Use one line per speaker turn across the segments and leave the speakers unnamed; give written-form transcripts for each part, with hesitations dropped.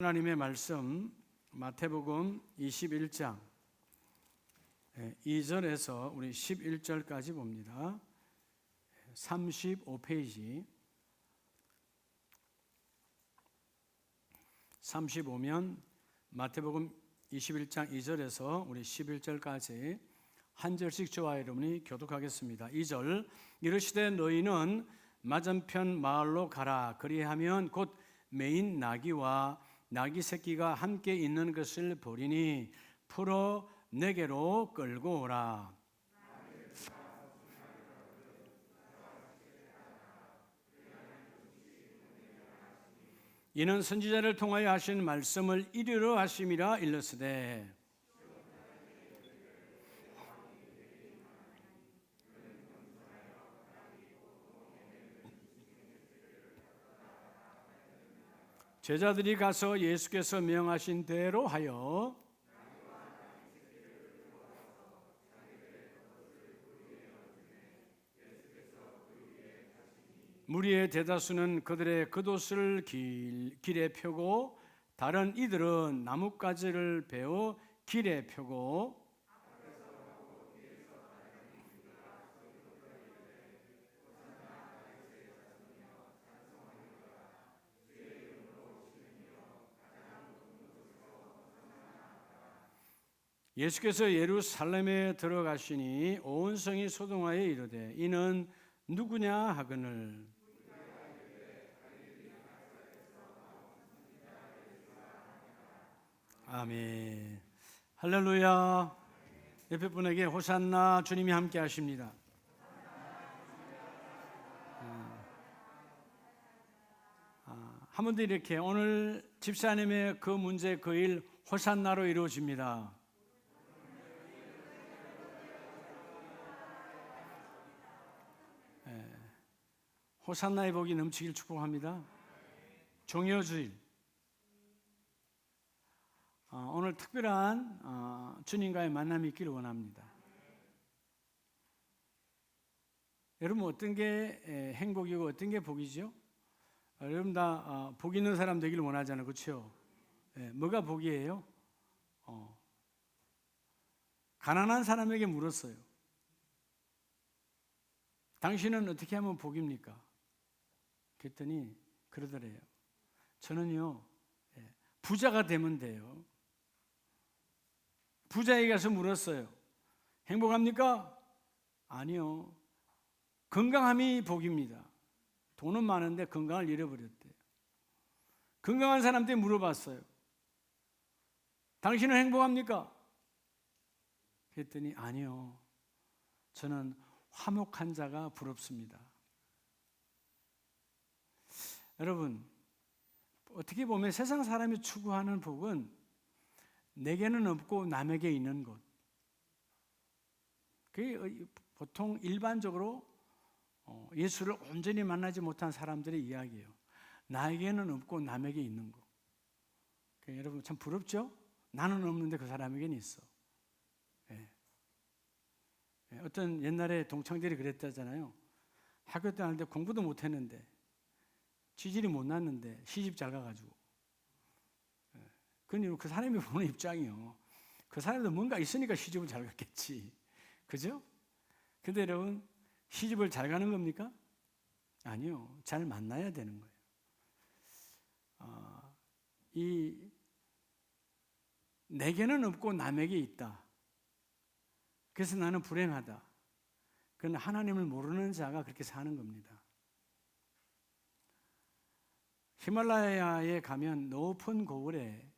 하나님의 말씀 마태복음 21장 2절에서 우리 11절까지 봅니다. 35페이지 35면 마태복음 21장 2절에서 우리 11절까지 한 절씩 저와 여러분이 교독하겠습니다. 2절 이르시되 너희는 맞은편 마을로 가라. 그리하면 곧 매인 나귀와 나귀 새끼가 함께 있는 것을 보리니 풀어 내게로 끌고 오라. 이는 선지자를 통하여 하신 말씀을 이루려 하심이라 일렀으되 제자들이 가서 예수께서 명하신 대로 하여 무리의 대다수는 그들의 겉옷을 길에 펴고 다른 이들은 나뭇가지를 베어 길에 펴고 예수께서 예루살렘에 들어가시니 온 성이 소동하여 이르되 이는 누구냐 하거늘 아멘. 할렐루야. 옆에 분에게 호산나 주님이 함께 하십니다. 한 분도 이렇게 오늘 집사님의 그 문제 그 일 호산나로 이루어집니다. 호산나의 복이 넘치길 축복합니다. 종려주일 오늘 특별한 주님과의 만남이 있기를 원합니다. 여러분 어떤 게 행복이고 어떤 게 복이죠? 여러분 다 복 있는 사람 되기를 원하잖아요. 그렇죠? 뭐가 복이에요? 가난한 사람에게 물었어요. 당신은 어떻게 하면 복입니까? 그랬더니 그러더래요. 저는요 부자가 되면 돼요. 부자에게 가서 물었어요. 행복합니까? 아니요. 건강함이 복입니다. 돈은 많은데 건강을 잃어버렸대요. 건강한 사람한테 물어봤어요. 당신은 행복합니까? 그랬더니 아니요. 저는 화목한 자가 부럽습니다. 여러분 어떻게 보면 세상 사람이 추구하는 복은 내게는 없고 남에게 있는 것. 그게 보통 일반적으로 예수를 온전히 만나지 못한 사람들의 이야기예요. 나에게는 없고 남에게 있는 것. 여러분 참 부럽죠? 나는 없는데 그 사람에게는 있어. 어떤 옛날에 동창들이 그랬다잖아요. 학교 때 하는데 공부도 못했는데 취질이 못 났는데 시집 잘 가가지고. 그 사람이 보는 입장이요. 그 사람도 뭔가 있으니까 시집을 잘 갔겠지. 그죠? 근데 여러분, 시집을 잘 가는 겁니까? 아니요. 잘 만나야 되는 거예요. 내게는 없고 남에게 있다. 그래서 나는 불행하다. 그건 하나님을 모르는 자가 그렇게 사는 겁니다. 히말라야에 가면 높은 고을에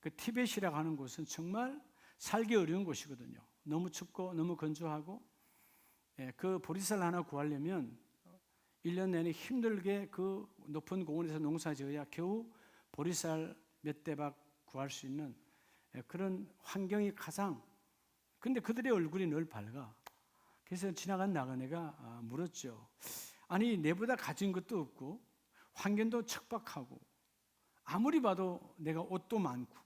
그 티벳이라고 하는 곳은 정말 살기 어려운 곳이거든요. 너무 춥고 너무 건조하고 그 보리쌀 하나 구하려면 1년 내내 힘들게 그 높은 고원에서 농사 지어야 겨우 보리쌀 몇 대박 구할 수 있는 그런 환경이 가장. 근데 그들의 얼굴이 늘 밝아. 그래서 지나간 나그네가 물었죠. 아니 내보다 가진 것도 없고 환경도 척박하고 아무리 봐도 내가 옷도 많고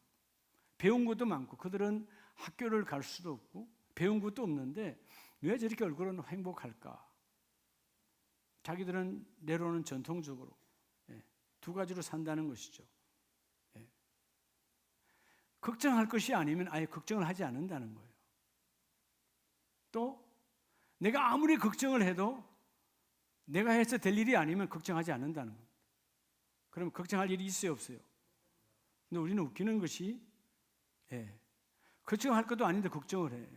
배운 것도 많고 그들은 학교를 갈 수도 없고 배운 것도 없는데 왜 저렇게 얼굴은 행복할까? 자기들은 내로는 전통적으로 두 가지로 산다는 것이죠. 걱정할 것이 아니면 아예 걱정을 하지 않는다는 거예요. 또 내가 아무리 걱정을 해도 내가 해서 될 일이 아니면 걱정하지 않는다는 겁니다. 그럼 걱정할 일이 있어요, 없어요? 근데 우리는 웃기는 것이 걱정할 것도 아닌데 걱정을 해.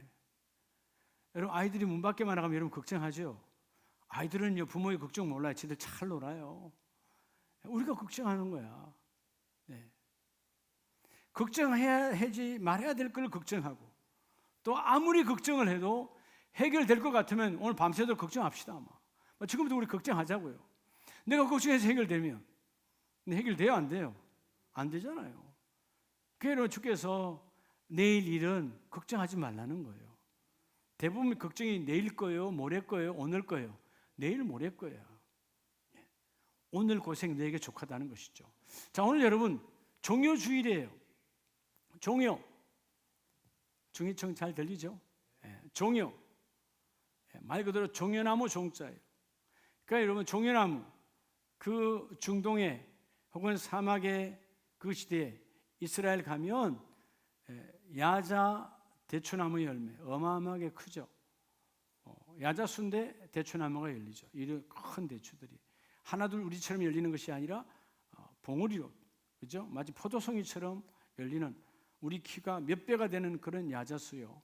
여러분, 아이들이 문 밖에만 나가면 여러분 걱정하죠? 아이들은요, 부모의 걱정 몰라요. 지들 잘 놀아요. 우리가 걱정하는 거야. 걱정하지 말아야 될 걸 걱정하고, 또 아무리 걱정을 해도 해결될 것 같으면 오늘 밤새도록 걱정합시다. 지금부터 우리 걱정하자고요. 내가 걱정해서 해결되면, 근데 해결돼요, 안 돼요? 안 되잖아요. 그래서 주께서 내일 일은 걱정하지 말라는 거예요. 대부분 걱정이 내일 거예요, 모레 거예요, 오늘 거예요. 내일 모레 거예요. 오늘 고생 너에게 족하다는 것이죠. 자, 오늘 여러분 종려주일이에요. 종려. 중이청 잘 들리죠? 종려. 말 그대로 종려나무 종자예요. 그러니까 여러분, 종려나무, 그 중동에 혹은 사막의 그 시대에 이스라엘 가면 야자 대추나무 열매 어마어마하게 크죠. 야자수인데 대추나무가 열리죠. 이런 큰 대추들이 하나둘 우리처럼 열리는 것이 아니라 봉우리로, 그죠? 마치 포도송이처럼 열리는, 우리 키가 몇 배가 되는 그런 야자수요.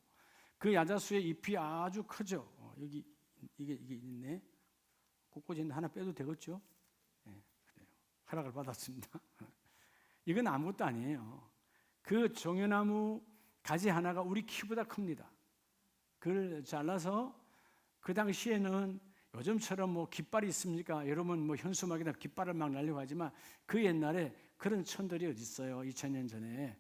그 야자수의 잎이 아주 크죠. 여기 이게 있네. 곳곳에 하나 빼도 되겠죠? 그래요. 허락을 받았습니다. 이건 아무것도 아니에요. 그 종려나무 가지 하나가 우리 키보다 큽니다. 그걸 잘라서, 그 당시에는 요즘처럼 뭐 깃발이 있습니까? 여러분 뭐 현수막이나 깃발을 막 날리고 하지만 그 옛날에 그런 천들이 어디 있어요? 2000년 전에.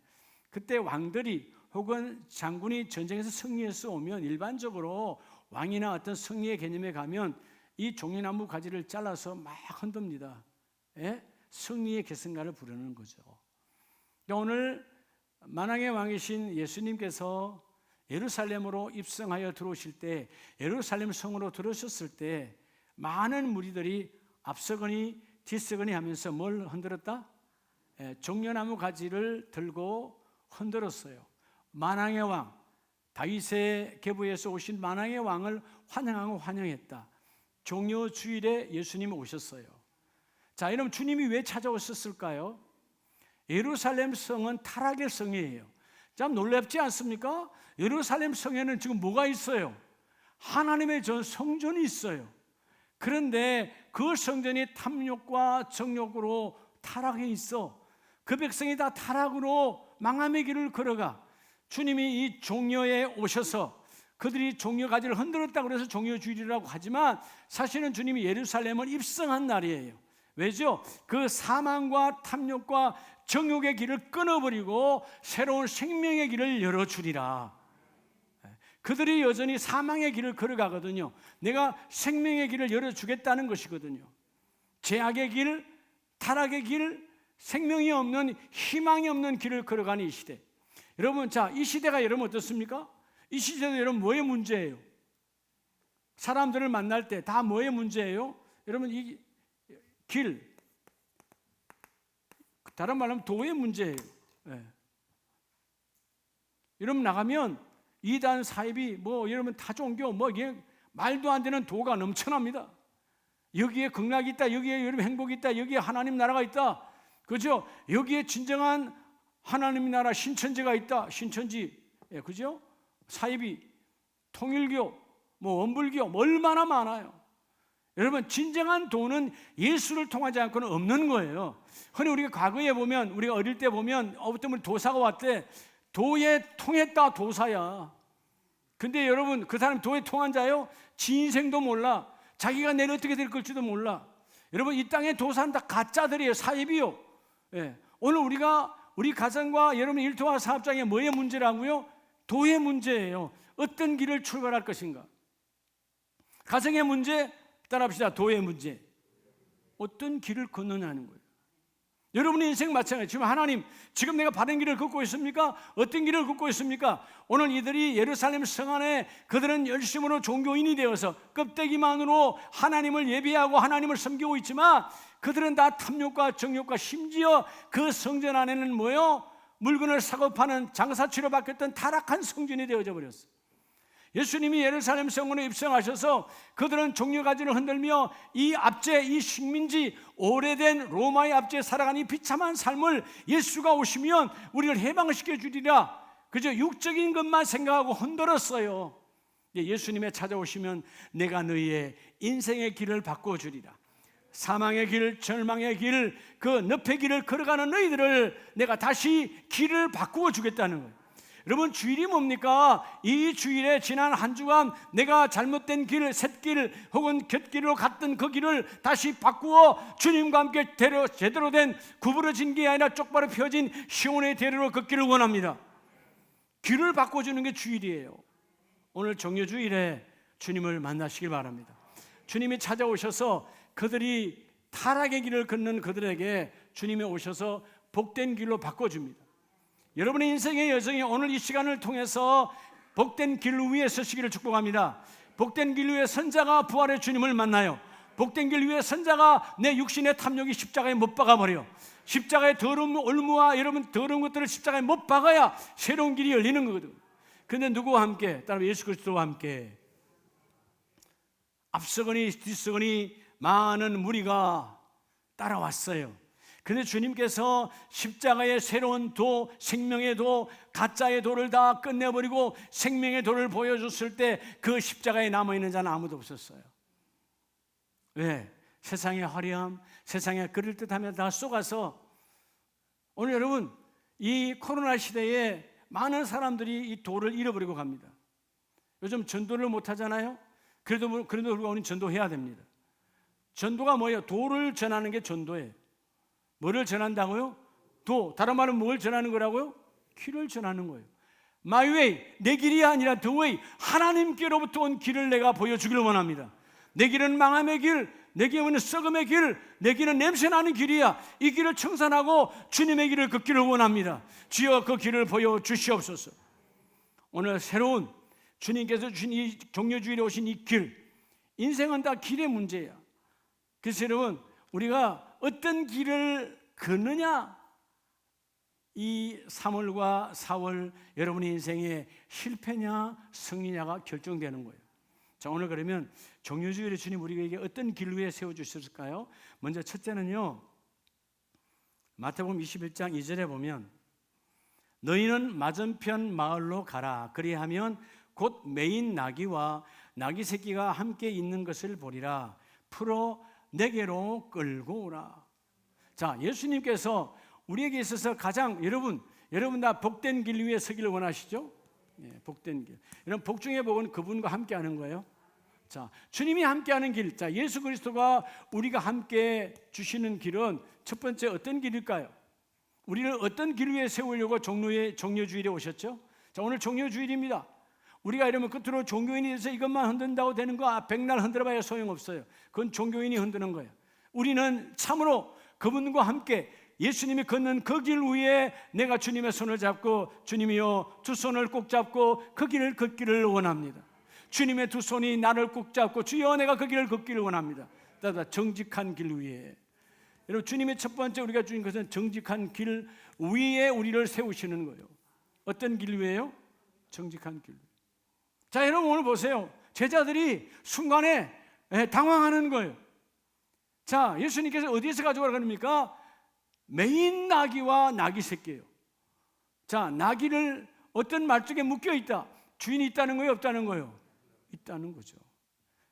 그때 왕들이 혹은 장군이 전쟁에서 승리해서 오면 일반적으로 왕이나 어떤 승리의 개념에 가면 이 종려나무 가지를 잘라서 막 흔듭니다. 승리의 계승가를 부르는 거죠. 오늘 만왕의 왕이신 예수님께서 예루살렘으로 입성하여 들어오실 때, 예루살렘 성으로 들어오셨을 때 많은 무리들이 앞서거니 뒤서거니 하면서 뭘 흔들었다? 종려나무 가지를 들고 흔들었어요. 만왕의 왕, 다윗의 계보에서 오신 만왕의 왕을 환영하고 환영했다. 종려주일에 예수님이 오셨어요. 자, 여러분, 주님이 왜 찾아오셨을까요? 예루살렘 성은 타락의 성이에요. 참 놀랍지 않습니까? 예루살렘 성에는 지금 뭐가 있어요? 하나님의 성전이 있어요. 그런데 그 성전이 탐욕과 정욕으로 타락해 있어. 그 백성이 다 타락으로 망함의 길을 걸어가. 주님이 이 종려에 오셔서 그들이 종려 가지를 흔들었다고 해서 종려주일이라고 하지만 사실은 주님이 예루살렘을 입성한 날이에요. 왜죠? 그 사망과 탐욕과 정욕의 길을 끊어버리고 새로운 생명의 길을 열어주리라. 그들이 여전히 사망의 길을 걸어가거든요. 내가 생명의 길을 열어주겠다는 것이거든요. 죄악의 길, 타락의 길, 생명이 없는, 희망이 없는 길을 걸어가는 이 시대. 여러분, 자, 이 시대가 여러분 어떻습니까? 이 시대도 여러분 뭐의 문제예요? 사람들을 만날 때 다 뭐의 문제예요? 여러분, 이 길, 다른 말로 하면 도의 문제예요. 여러분 나가면 이단 사입이 뭐 여러분 타종교 뭐 이게 말도 안 되는 도가 넘쳐납니다. 여기에 극락이 있다, 여기에 여러분 행복이 있다, 여기에 하나님 나라가 있다, 그죠? 여기에 진정한 하나님 나라 신천지가 있다, 신천지, 그죠? 사입이 통일교, 뭐 원불교, 뭐 얼마나 많아요. 여러분, 진정한 도는 예수를 통하지 않고는 없는 거예요. 흔히 우리가 과거에 보면, 우리가 어릴 때 보면 어떤 분 도사가 왔대. 도에 통했다, 도사야. 근데 여러분, 그 사람 도에 통한 자요? 지 인생도 몰라. 자기가 내일 어떻게 될 걸지도 몰라. 여러분, 이 땅의 도사는 다 가짜들이에요. 사입이요. 오늘 우리 가정과 여러분 일터와 사업장에 뭐의 문제라고요? 도의 문제예요. 어떤 길을 출발할 것인가? 가정의 문제, 따라합시다. 도의 문제. 어떤 길을 걷느냐는 거예요. 여러분의 인생 마찬가지. 지금 하나님, 지금 내가 바른 길을 걷고 있습니까? 어떤 길을 걷고 있습니까? 오늘 이들이 예루살렘 성 안에 그들은 열심으로 종교인이 되어서 껍데기만으로 하나님을 예배하고 하나님을 섬기고 있지만 그들은 다 탐욕과 정욕과 심지어 그 성전 안에는 뭐요? 물건을 사고 파는 장사치로 바뀌었던 타락한 성전이 되어져 버렸어요. 예수님이 예루살렘 성문에 입성하셔서 그들은 종려가지를 흔들며 이 압제, 이 식민지, 오래된 로마의 압제에 살아가는 이 비참한 삶을 예수가 오시면 우리를 해방시켜 주리라, 그저 육적인 것만 생각하고 흔들었어요. 예수님의 찾아오시면 내가 너희의 인생의 길을 바꿔주리라. 사망의 길, 절망의 길, 그 늪의 길을 걸어가는 너희들을 내가 다시 길을 바꾸어 주겠다는 거예요. 여러분, 주일이 뭡니까? 이 주일에 지난 한 주간 내가 잘못된 길, 샛길 혹은 곁길로 갔던 그 길을 다시 바꾸어 주님과 함께 제대로 된 구부러진 게 아니라 똑바로 펴진 시온의 대로로 걷기를 원합니다. 길을 바꿔주는 게 주일이에요. 오늘 종려주일에 주님을 만나시길 바랍니다. 주님이 찾아오셔서 그들이 타락의 길을 걷는 그들에게 주님이 오셔서 복된 길로 바꿔줍니다. 여러분의 인생의 여정이 오늘 이 시간을 통해서 복된 길 위에 서시기를 축복합니다. 복된 길 위에 선자가 부활의 주님을 만나요. 복된 길 위에 선자가 내 육신의 탐욕이 십자가에 못 박아버려. 십자가의 더러운 올무와 여러분 더러운 것들을 십자가에 못 박아야 새로운 길이 열리는 거거든. 그런데 누구와 함께? 따로 예수 그리스도와 함께. 앞서거니 뒤서거니 많은 무리가 따라왔어요. 그런데 주님께서 십자가의 새로운 도, 생명의 도, 가짜의 도를 다 끝내버리고 생명의 도를 보여줬을 때 그 십자가에 남아있는 자는 아무도 없었어요. 왜? 세상의 화려함, 세상의 그럴듯함에 다 속아서 오늘 여러분 이 코로나 시대에 많은 사람들이 이 도를 잃어버리고 갑니다. 요즘 전도를 못 하잖아요. 그래도 불구하고 우리는 전도해야 됩니다. 전도가 뭐예요? 도를 전하는 게 전도예요. 뭐를 전한다고요? 도. 다른 말은 뭘 전하는 거라고요? 길을 전하는 거예요. My way, 내 길이 아니라 the way. 하나님께로부터 온 길을 내가 보여주기를 원합니다. 내 길은 망함의 길, 내 길은 썩음의 길, 내 길은 냄새나는 길이야. 이 길을 청산하고 주님의 길을 걷기를 원합니다. 주여 그 길을 보여주시옵소서. 오늘 새로운 주님께서 주신 이 종려주일에 오신 이 길, 인생은 다 길의 문제야. 그래서 여러분, 우리가 어떤 길을 걷느냐, 이 3월과 4월 여러분의 인생의 실패냐 승리냐가 결정되는 거예요. 자, 오늘 그러면 종려주일에 주님 우리에게 어떤 길 위에 세워주셨을까요? 먼저 첫째는요, 마태복음 21장 2절에 보면 너희는 맞은편 마을로 가라. 그리하면 곧 매인 나귀와 나귀 새끼가 함께 있는 것을 보리라. 풀어 내게로 끌고 오라. 자, 예수님께서 우리에게 있어서 가장 여러분 다 복된 길 위에 서기를 원하시죠? 네, 복된 길. 여러분, 복 중의 복은 그분과 함께하는 거예요. 자, 주님이 함께하는 길. 자, 예수 그리스도가 우리가 함께 주시는 길은 첫 번째 어떤 길일까요? 우리를 어떤 길 위에 세우려고 종려주일에 오셨죠? 자, 오늘 종려주일입니다. 우리가 이러면 끝으로 종교인이 돼서 이것만 흔든다고 되는 거 백날 흔들어봐야 소용없어요. 그건 종교인이 흔드는 거예요. 우리는 참으로 그분과 함께 예수님이 걷는 그 길 위에 내가 주님의 손을 잡고 주님이여 두 손을 꼭 잡고 그 길을 걷기를 원합니다. 주님의 두 손이 나를 꼭 잡고 주여 내가 그 길을 걷기를 원합니다. 따라 정직한 길 위에. 여러분, 주님의 첫 번째 우리가 주신 것은 정직한 길 위에 우리를 세우시는 거예요. 어떤 길 위에요? 정직한 길. 자, 여러분 오늘 보세요. 제자들이 순간에 당황하는 거예요. 자, 예수님께서 어디에서 가져오라고 합니까? 매인 나귀와 나귀 새끼예요. 자, 나귀를 어떤 말뚝에 묶여 있다. 주인이 있다는 거예요, 없다는 거예요? 있다는 거죠.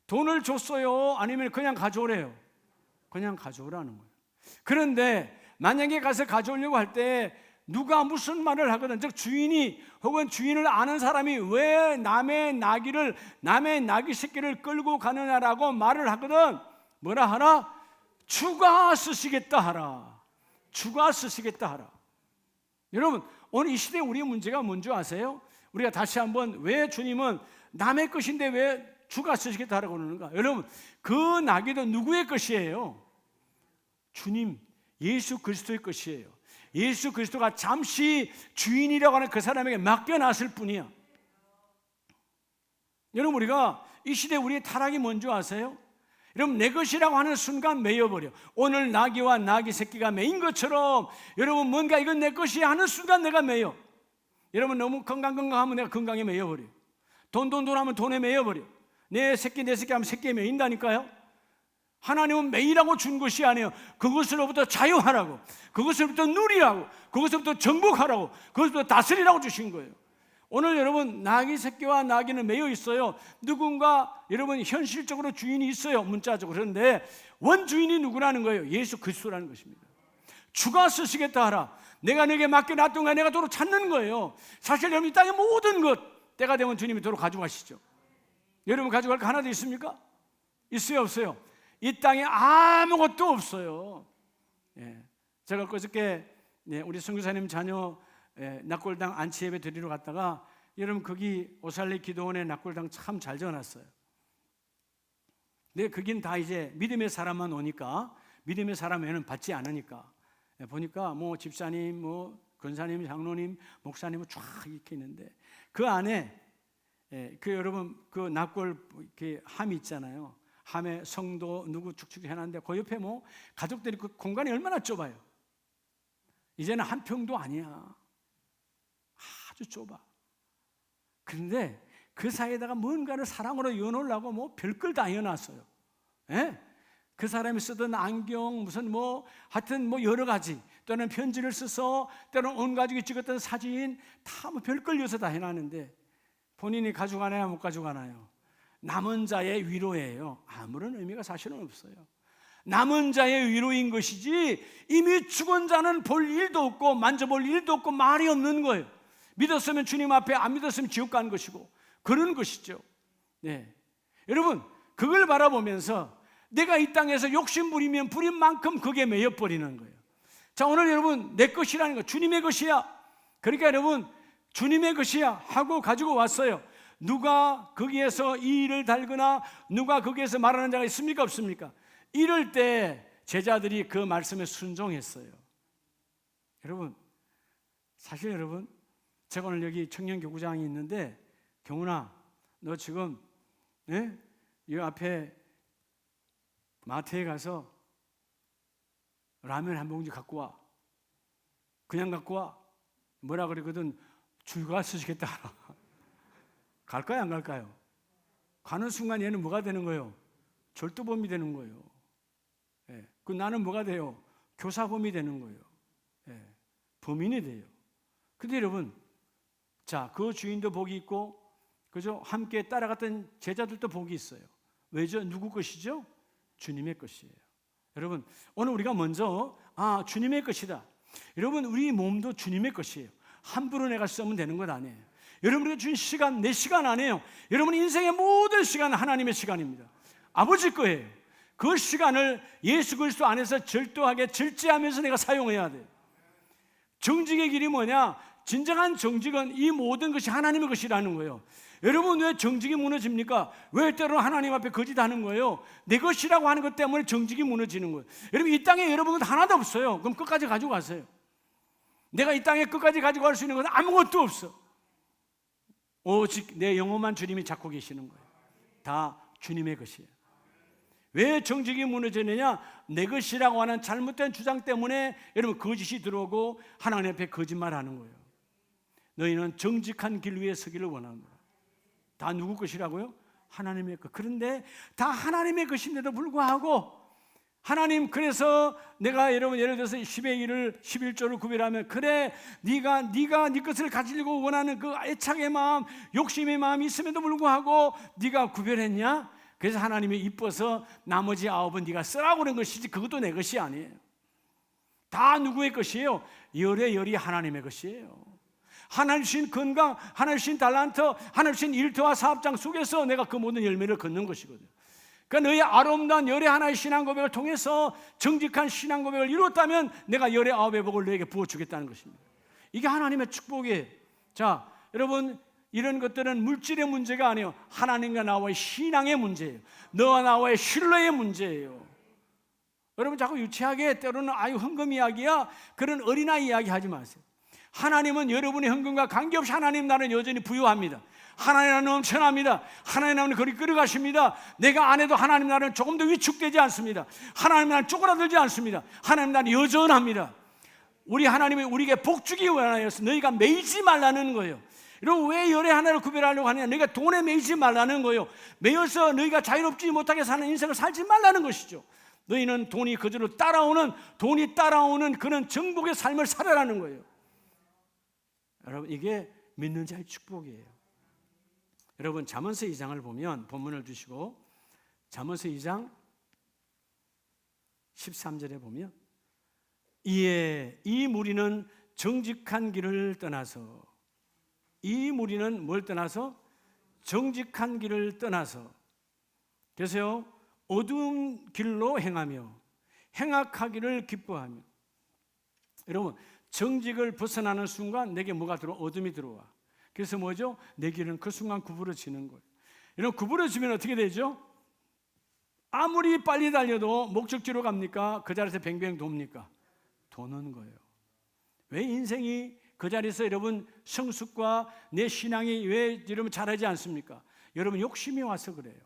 돈을 줬어요? 아니면 그냥 가져오래요? 그냥 가져오라는 거예요. 그런데 만약에 가서 가져오려고 할 때 누가 무슨 말을 하거든, 즉 주인이 혹은 주인을 아는 사람이 왜 남의 나귀 새끼를 끌고 가느냐라고 말을 하거든, 뭐라 하라? 주가 쓰시겠다 하라. 주가 쓰시겠다 하라. 여러분, 오늘 이 시대에 우리의 문제가 뭔지 아세요? 우리가 다시 한번 왜 주님은 남의 것인데 왜 주가 쓰시겠다 하라고 그러는가? 여러분, 그 나귀도 누구의 것이에요? 주님 예수 그리스도의 것이에요. 예수 그리스도가 잠시 주인이라고 하는 그 사람에게 맡겨놨을 뿐이야. 여러분, 우리가 이 시대에 우리의 타락이 뭔지 아세요? 여러분, 내 것이라고 하는 순간 매여버려. 오늘 나귀와 나귀 새끼가 매인 것처럼 여러분, 뭔가 이건 내 것이 하는 순간 내가 매여. 여러분, 너무 건강하면 내가 건강에 매여버려. 돈 하면 돈에 매여버려. 내 새끼 하면 새끼에 매인다니까요. 하나님은 매이라고 준 것이 아니에요. 그것으로부터 자유하라고, 그것으로부터 누리라고, 그것으로부터 정복하라고, 그것으로부터 다스리라고 주신 거예요. 오늘 여러분, 나귀 새끼와 나귀는 매여 있어요. 누군가 여러분 현실적으로 주인이 있어요, 문자적으로. 그런데 원주인이 누구라는 거예요? 예수 그리스도라는 것입니다. 주가 쓰시겠다 하라. 내가 내게 맡겨놨던 거 내가 도로 찾는 거예요. 사실 여러분, 이 땅의 모든 것 때가 되면 주님이 도로 가져가시죠. 여러분, 가져갈 거 하나도 있습니까? 있어요, 없어요? 이 땅에 아무것도 없어요. 예. 제가 그저께 우리 선교사님 자녀 낙골당 안치 예배 드리러 갔다가 여러분, 거기 오살리 기도원의 낙골당 참 잘 지어놨어요. 근데 거긴 다 이제 믿음의 사람만 오니까, 믿음의 사람 외에는 받지 않으니까, 보니까 뭐 집사님, 뭐 권사님, 장로님, 목사님은 쫙 이렇게 있는데, 그 안에 그 여러분 그 낙골 이렇게 함이 있잖아요. 함에 성도 누구 축축 해놨는데 그 옆에 뭐 가족들이, 그 공간이 얼마나 좁아요. 이제는 한 평도 아니야. 아주 좁아. 그런데 그 사이에다가 뭔가를 사랑으로 이어놓으려고 뭐 별걸 다 이어놨어요. 예? 그 사람이 쓰던 안경, 무슨 뭐 하여튼 뭐 여러 가지, 또는 편지를 써서, 또는 온 가족이 찍었던 사진, 다 뭐 별걸 이어서 다 해놨는데 본인이 가져가나요, 못 가져가나요? 남은 자의 위로예요. 아무런 의미가 사실은 없어요. 남은 자의 위로인 것이지, 이미 죽은 자는 볼 일도 없고 만져볼 일도 없고 말이 없는 거예요. 믿었으면 주님 앞에, 안 믿었으면 지옥 가는 것이고, 그런 것이죠. 네. 여러분, 그걸 바라보면서 내가 이 땅에서 욕심 부리면 부린 만큼 그게 매여버리는 거예요. 자, 오늘 여러분, 내 것이라는 거, 주님의 것이야. 그러니까 여러분, 주님의 것이야 하고 가지고 왔어요. 누가 거기에서 이 일을 달거나 누가 거기에서 말하는 자가 있습니까, 없습니까? 이럴 때 제자들이 그 말씀에 순종했어요. 여러분, 사실 여러분, 제가 오늘 여기 청년교구장이 있는데, 경훈아, 너 지금 이 앞에 마트에 가서 라면 한 봉지 갖고 와. 그냥 갖고 와. 뭐라 그러거든? 주가 쓰시겠다. 갈까요, 안 갈까요? 가는 순간 얘는 뭐가 되는 거예요? 절도범이 되는 거예요. 예. 그 나는 뭐가 돼요? 교사범이 되는 거예요. 예. 범인이 돼요. 근데 여러분, 자, 그 주인도 복이 있고, 그죠? 함께 따라갔던 제자들도 복이 있어요. 왜죠? 누구 것이죠? 주님의 것이에요. 여러분, 오늘 우리가 먼저 주님의 것이다. 여러분, 우리 몸도 주님의 것이에요. 함부로 내가 쓰면 되는 것 아니에요. 여러분에게 준 시간, 내 시간 아니에요. 여러분 인생의 모든 시간은 하나님의 시간입니다. 아버지 거예요. 그 시간을 예수 그리스도 안에서 절도하게 절제하면서 내가 사용해야 돼요. 정직의 길이 뭐냐? 진정한 정직은 이 모든 것이 하나님의 것이라는 거예요. 여러분, 왜 정직이 무너집니까? 왜 때로는 하나님 앞에 거짓하는 거예요? 내 것이라고 하는 것 때문에 정직이 무너지는 거예요. 여러분, 이 땅에 여러분 하나도 없어요. 그럼 끝까지 가지고 가세요. 내가 이 땅에 끝까지 가지고 갈 수 있는 건 아무것도 없어. 오직 내 영혼만 주님이 잡고 계시는 거예요. 다 주님의 것이에요. 왜 정직이 무너지느냐? 내 것이라고 하는 잘못된 주장 때문에 여러분 거짓이 들어오고 하나님 앞에 거짓말하는 거예요. 너희는 정직한 길 위에 서기를 원한다. 다 누구 것이라고요? 하나님의 것. 그런데 다 하나님의 것인데도 불구하고 하나님, 그래서 내가 여러분 예를 들어서 10의 1을 11조를 구별하면, 그래 네가 네 것을 가지려고 원하는 그 애착의 마음, 욕심의 마음이 있음에도 불구하고 네가 구별했냐? 그래서 하나님이 이뻐서 나머지 9은 네가 쓰라고 그런 것이지, 그것도 내 것이 아니에요. 다 누구의 것이에요? 열의 하나님의 것이에요. 하나님 주신 건강, 하나님 주신 달란트, 하나님 주신 일터와 사업장 속에서 내가 그 모든 열매를 걷는 것이거든요. 그러니까 너희 아름다운 열의 하나의 신앙 고백을 통해서 정직한 신앙 고백을 이뤘다면 내가 열의 9의 복을 너에게 부어주겠다는 것입니다. 이게 하나님의 축복이에요. 자, 여러분, 이런 것들은 물질의 문제가 아니에요. 하나님과 나와의 신앙의 문제예요. 너와 나와의 신뢰의 문제예요. 여러분, 자꾸 유치하게 때로는 아유 헌금 이야기야, 그런 어린아이 이야기 하지 마세요. 하나님은 여러분의 헌금과 관계없이 하나님 나라는 여전히 부유합니다. 하나님 나라는 넘쳐납니다. 하나님 나라는 거리 끌어가십니다. 내가 안 해도 하나님 나라는 조금 더 위축되지 않습니다. 하나님 나라는 쪼그라들지 않습니다. 하나님 나라는 여전합니다. 우리 하나님이 우리에게 복 주기 원하여서 너희가 매이지 말라는 거예요. 여러분, 왜 열의 하나를 구별하려고 하느냐? 너희가 돈에 매이지 말라는 거예요. 매여서 너희가 자유롭지 못하게 사는 인생을 살지 말라는 것이죠. 너희는 돈이 그저로 돈이 따라오는 그런 정복의 삶을 살아라는 거예요. 여러분, 이게 믿는 자의 축복이에요. 여러분, 잠언서 2장을 보면, 본문을 주시고 잠언서 2장 13절에 보면, 이에 이 무리는 정직한 길을 떠나서, 이 무리는 뭘 떠나서? 정직한 길을 떠나서. 그래서요, 어두운 길로 행하며 행악하기를 기뻐하며. 여러분, 정직을 벗어나는 순간 내게 뭐가 들어와? 어둠이 들어와. 그래서 뭐죠? 내 길은 그 순간 구부러지는 거예요. 여러분, 구부러지면 어떻게 되죠? 아무리 빨리 달려도 목적지로 갑니까? 그 자리에서 뱅뱅 돕니까? 도는 거예요. 왜 인생이 그 자리에서 여러분 성숙과 내 신앙이 왜 여러분 잘하지 않습니까? 여러분, 욕심이 와서 그래요.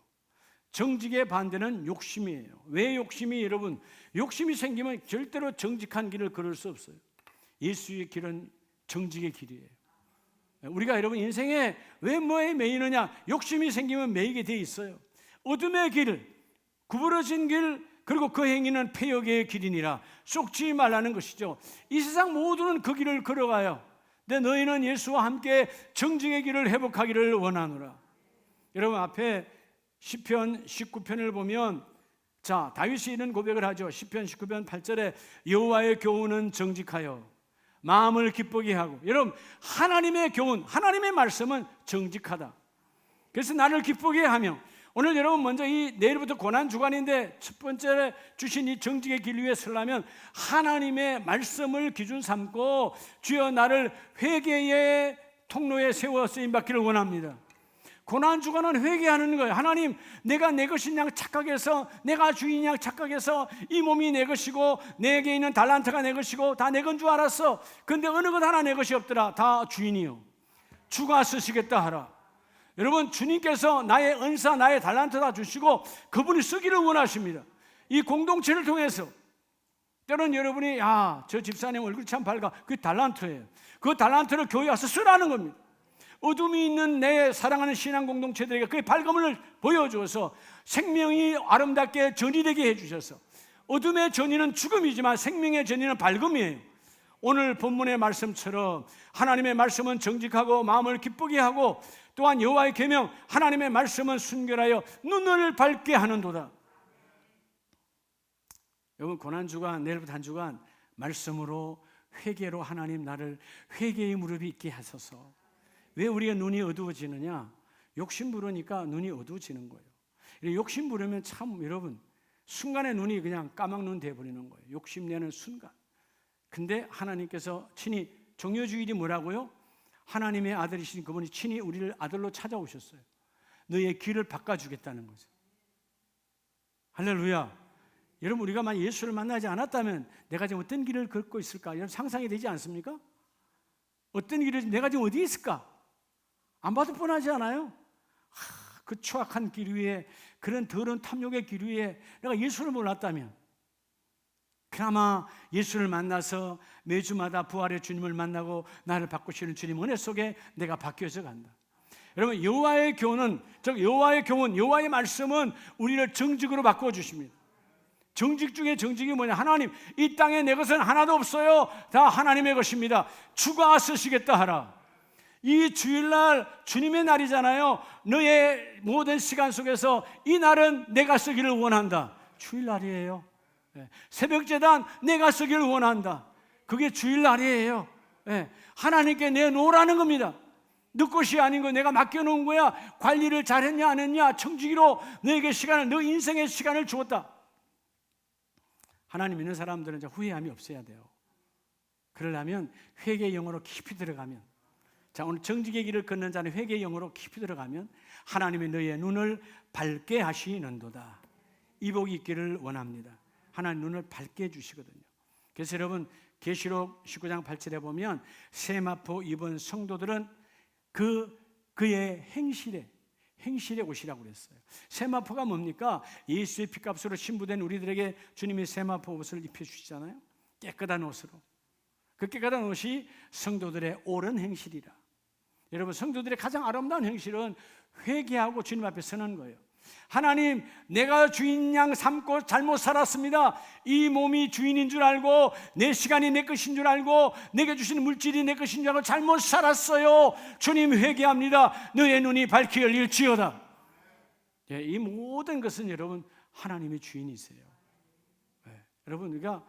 정직의 반대는 욕심이에요. 왜 욕심이? 여러분, 욕심이 생기면 절대로 정직한 길을 걸을 수 없어요. 예수의 길은 정직의 길이에요. 우리가 여러분 인생에 왜 뭐에 매이느냐? 욕심이 생기면 매이게 돼 있어요. 어둠의 길, 구부러진 길, 그리고 그 행위는 패역의 길이니라. 속지 말라는 것이죠. 이 세상 모두는 그 길을 걸어가요. 근데 너희는 예수와 함께 정직의 길을 회복하기를 원하노라. 여러분, 앞에 시편 19편을 보면, 자, 다윗이 이런 고백을 하죠. 시편 19편 8절에 여호와의 교훈은 정직하여 마음을 기쁘게 하고. 여러분, 하나님의 교훈, 하나님의 말씀은 정직하다. 그래서 나를 기쁘게 하며. 오늘 여러분, 먼저 내일부터 고난주간인데 첫 번째 주신 이 정직의 길 위에 서려면 하나님의 말씀을 기준 삼고 주여 나를 회개의 통로에 세워 쓰임받기를 원합니다. 고난주간은 회개하는 거예요. 하나님, 내가 내 것인 양 착각해서, 내가 주인 양 착각해서 이 몸이 내 것이고 내게 있는 달란트가 내 것이고 다 내 건 줄 알았어. 근데 어느 것 하나 내 것이 없더라. 다 주인이요, 주가 쓰시겠다 하라. 여러분, 주님께서 나의 은사, 나의 달란트 다 주시고 그분이 쓰기를 원하십니다. 이 공동체를 통해서. 때로는 여러분이, 저 집사님 얼굴 참 밝아. 그게 달란트예요. 그 달란트를 교회 와서 쓰라는 겁니다. 어둠이 있는 내 사랑하는 신앙 공동체들에게 그 밝음을 보여주어서 생명이 아름답게 전이되게 해주셔서, 어둠의 전이는 죽음이지만 생명의 전이는 밝음이에요. 오늘 본문의 말씀처럼 하나님의 말씀은 정직하고 마음을 기쁘게 하고, 또한 여호와의 계명 하나님의 말씀은 순결하여 눈을 밝게 하는도다. 여러분, 고난주간, 내일부터 한 주간 말씀으로, 회개로 하나님 나를 회개의 무릎이 있게 하소서. 왜 우리가 눈이 어두워지느냐? 욕심 부르니까 눈이 어두워지는 거예요. 욕심 부르면 참 여러분 순간에 눈이 그냥 까막눈 돼버리는 거예요. 욕심내는 순간. 근데 하나님께서 친히, 종려주일이 뭐라고요? 하나님의 아들이신 그분이 친히 우리를 아들로 찾아오셨어요. 너의 길을 바꿔주겠다는 거죠. 할렐루야. 여러분, 우리가 만약 예수를 만나지 않았다면 내가 지금 어떤 길을 걷고 있을까? 여러분, 상상이 되지 않습니까? 어떤 길을, 내가 지금 어디에 있을까? 안 봐도 뻔하지 않아요? 그 추악한 길 위에, 그런 더러운 탐욕의 길 위에 내가 예수를 몰랐다면, 그나마 예수를 만나서 매주마다 부활의 주님을 만나고 나를 바꾸시는 주님 은혜 속에 내가 바뀌어져 간다. 여러분, 여호와의 교훈은, 즉 여호와의 교훈, 여호와의 말씀은 우리를 정직으로 바꿔주십니다. 정직 중에 정직이 뭐냐? 하나님, 이 땅에 내 것은 하나도 없어요. 다 하나님의 것입니다. 주가 쓰시겠다 하라. 이 주일날 주님의 날이잖아요. 너의 모든 시간 속에서 이 날은 내가 쓰기를 원한다. 주일날이에요. 새벽제단 내가 쓰기를 원한다. 그게 주일날이에요. 하나님께 내놓으라는 겁니다. 너 것이 아닌 거 내가 맡겨놓은 거야. 관리를 잘했냐 안 했냐, 청지기로 너에게 시간을, 너 인생의 시간을 주었다. 하나님 믿는 사람들은 이제 후회함이 없어야 돼요. 그러려면 회개의 영으로 깊이 들어가면, 자, 오늘 정직의 길을 걷는 자는 회개의 영으로 깊이 들어가면 하나님이 너의 눈을 밝게 하시는도다. 이 복이 있기를 원합니다. 하나님 눈을 밝게 해주시거든요. 그래서 여러분, 계시록 19장 8절에 보면 세마포 입은 성도들은 그의 행실의 옷이라고 그랬어요. 세마포가 뭡니까? 예수의 피값으로 신부된 우리들에게 주님이 세마포 옷을 입혀주시잖아요. 깨끗한 옷으로. 그 깨끗한 옷이 성도들의 옳은 행실이라. 여러분, 성도들의 가장 아름다운 행실은 회개하고 주님 앞에 서는 거예요. 하나님, 내가 주인 양 삼고 잘못 살았습니다. 이 몸이 주인인 줄 알고, 내 시간이 내 것인 줄 알고, 내게 주신 물질이 내 것인 줄 알고 잘못 살았어요. 주님, 회개합니다. 너의 눈이 밝히 열릴지어다. 이 모든 것은 여러분 하나님의 주인이세요. 여러분, 우리가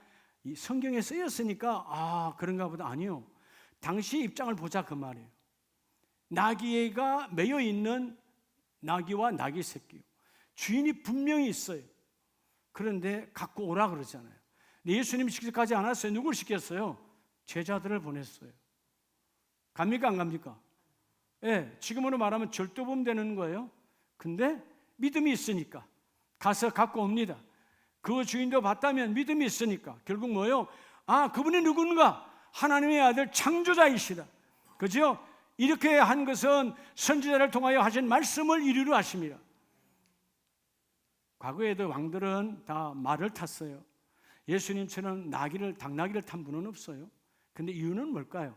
이 성경에 쓰였으니까 그런가 보다. 아니요, 당시 입장을 보자 그 말이에요. 나귀가 매여 있는 나귀와 나귀 새끼요, 주인이 분명히 있어요. 그런데 갖고 오라 그러잖아요. 예수님이 직접 가지 않았어요. 누굴 시켰어요? 제자들을 보냈어요. 갑니까 안 갑니까? 지금으로 말하면 절도범 되는 거예요. 근데 믿음이 있으니까 가서 갖고 옵니다. 그 주인도 봤다면 믿음이 있으니까 결국 뭐예요? 그분이 누군가? 하나님의 아들 창조자이시다. 그죠? 이렇게 한 것은 선지자를 통하여 하신 말씀을 이루려 하십니다. 과거에도 왕들은 다 말을 탔어요. 예수님처럼 당나귀를 탄 분은 없어요. 근데 이유는 뭘까요?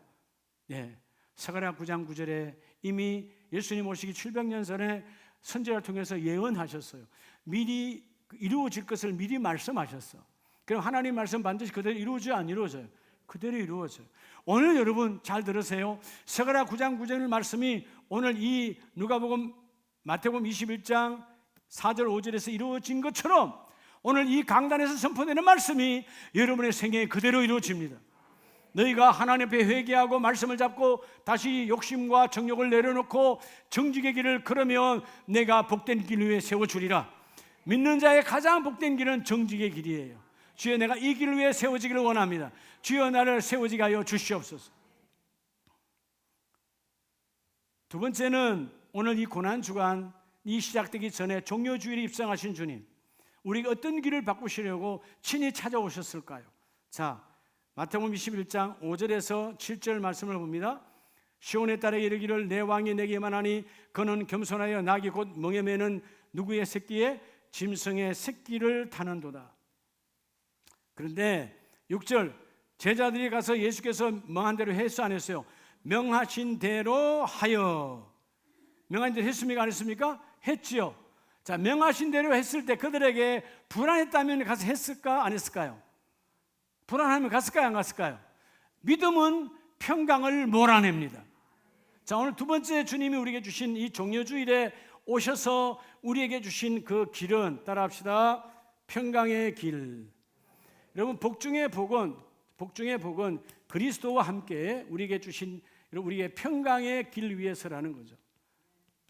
스가랴 9장 9절에 이미 예수님 오시기 700년 전에 선지자를 통해서 예언하셨어요. 미리 이루어질 것을 미리 말씀하셨어. 그럼 하나님 말씀 반드시 그대로 이루어져요, 안 이루어져요? 그대로 이루어져요. 오늘 여러분 잘 들으세요. 스가랴 9장 9절 말씀이 오늘 이 누가복음 마태복음 21장 4절 5절에서 이루어진 것처럼 오늘 이 강단에서 선포되는 말씀이 여러분의 생애에 그대로 이루어집니다. 너희가 하나님 앞에 회개하고 말씀을 잡고 다시 욕심과 정욕을 내려놓고 정직의 길을 걸으면 내가 복된 길 위에 세워주리라. 믿는 자의 가장 복된 길은 정직의 길이에요. 주여, 내가 이 길 위에 세워지기를 원합니다. 주여, 나를 세워지게 하여 주시옵소서. 두 번째는 오늘 이 고난주간 이 시작되기 전에 종료주일에 입성하신 주님, 우리가 어떤 길을 바꾸시려고 친히 찾아오셨을까요? 자, 마태복음 21장 5절에서 7절 말씀을 봅니다. 시온에 따라 이르기를 내 왕이 내게 말하니 그는 겸손하여 낙이 곧 멍에 매는 누구의 새끼에 짐승의 새끼를 타는도다. 그런데 6절, 제자들이 가서 예수께서 명한 대로 했어 안 했어요? 명하신 대로 하여. 명한 대로 했습니까 안 했습니까? 했지요. 자, 명하신 대로 했을 때 그들에게 불안했다면 가서 했을까 안 했을까요? 불안하면 갔을까요 안 갔을까요? 믿음은 평강을 몰아냅니다. 자, 오늘 두 번째 주님이 우리에게 주신 이 종료주일에 오셔서 우리에게 주신 그 길은, 따라합시다, 평강의 길. 여러분, 복중의 복은 그리스도와 함께 우리에게 주신 우리의 평강의 길 위에서라는 거죠.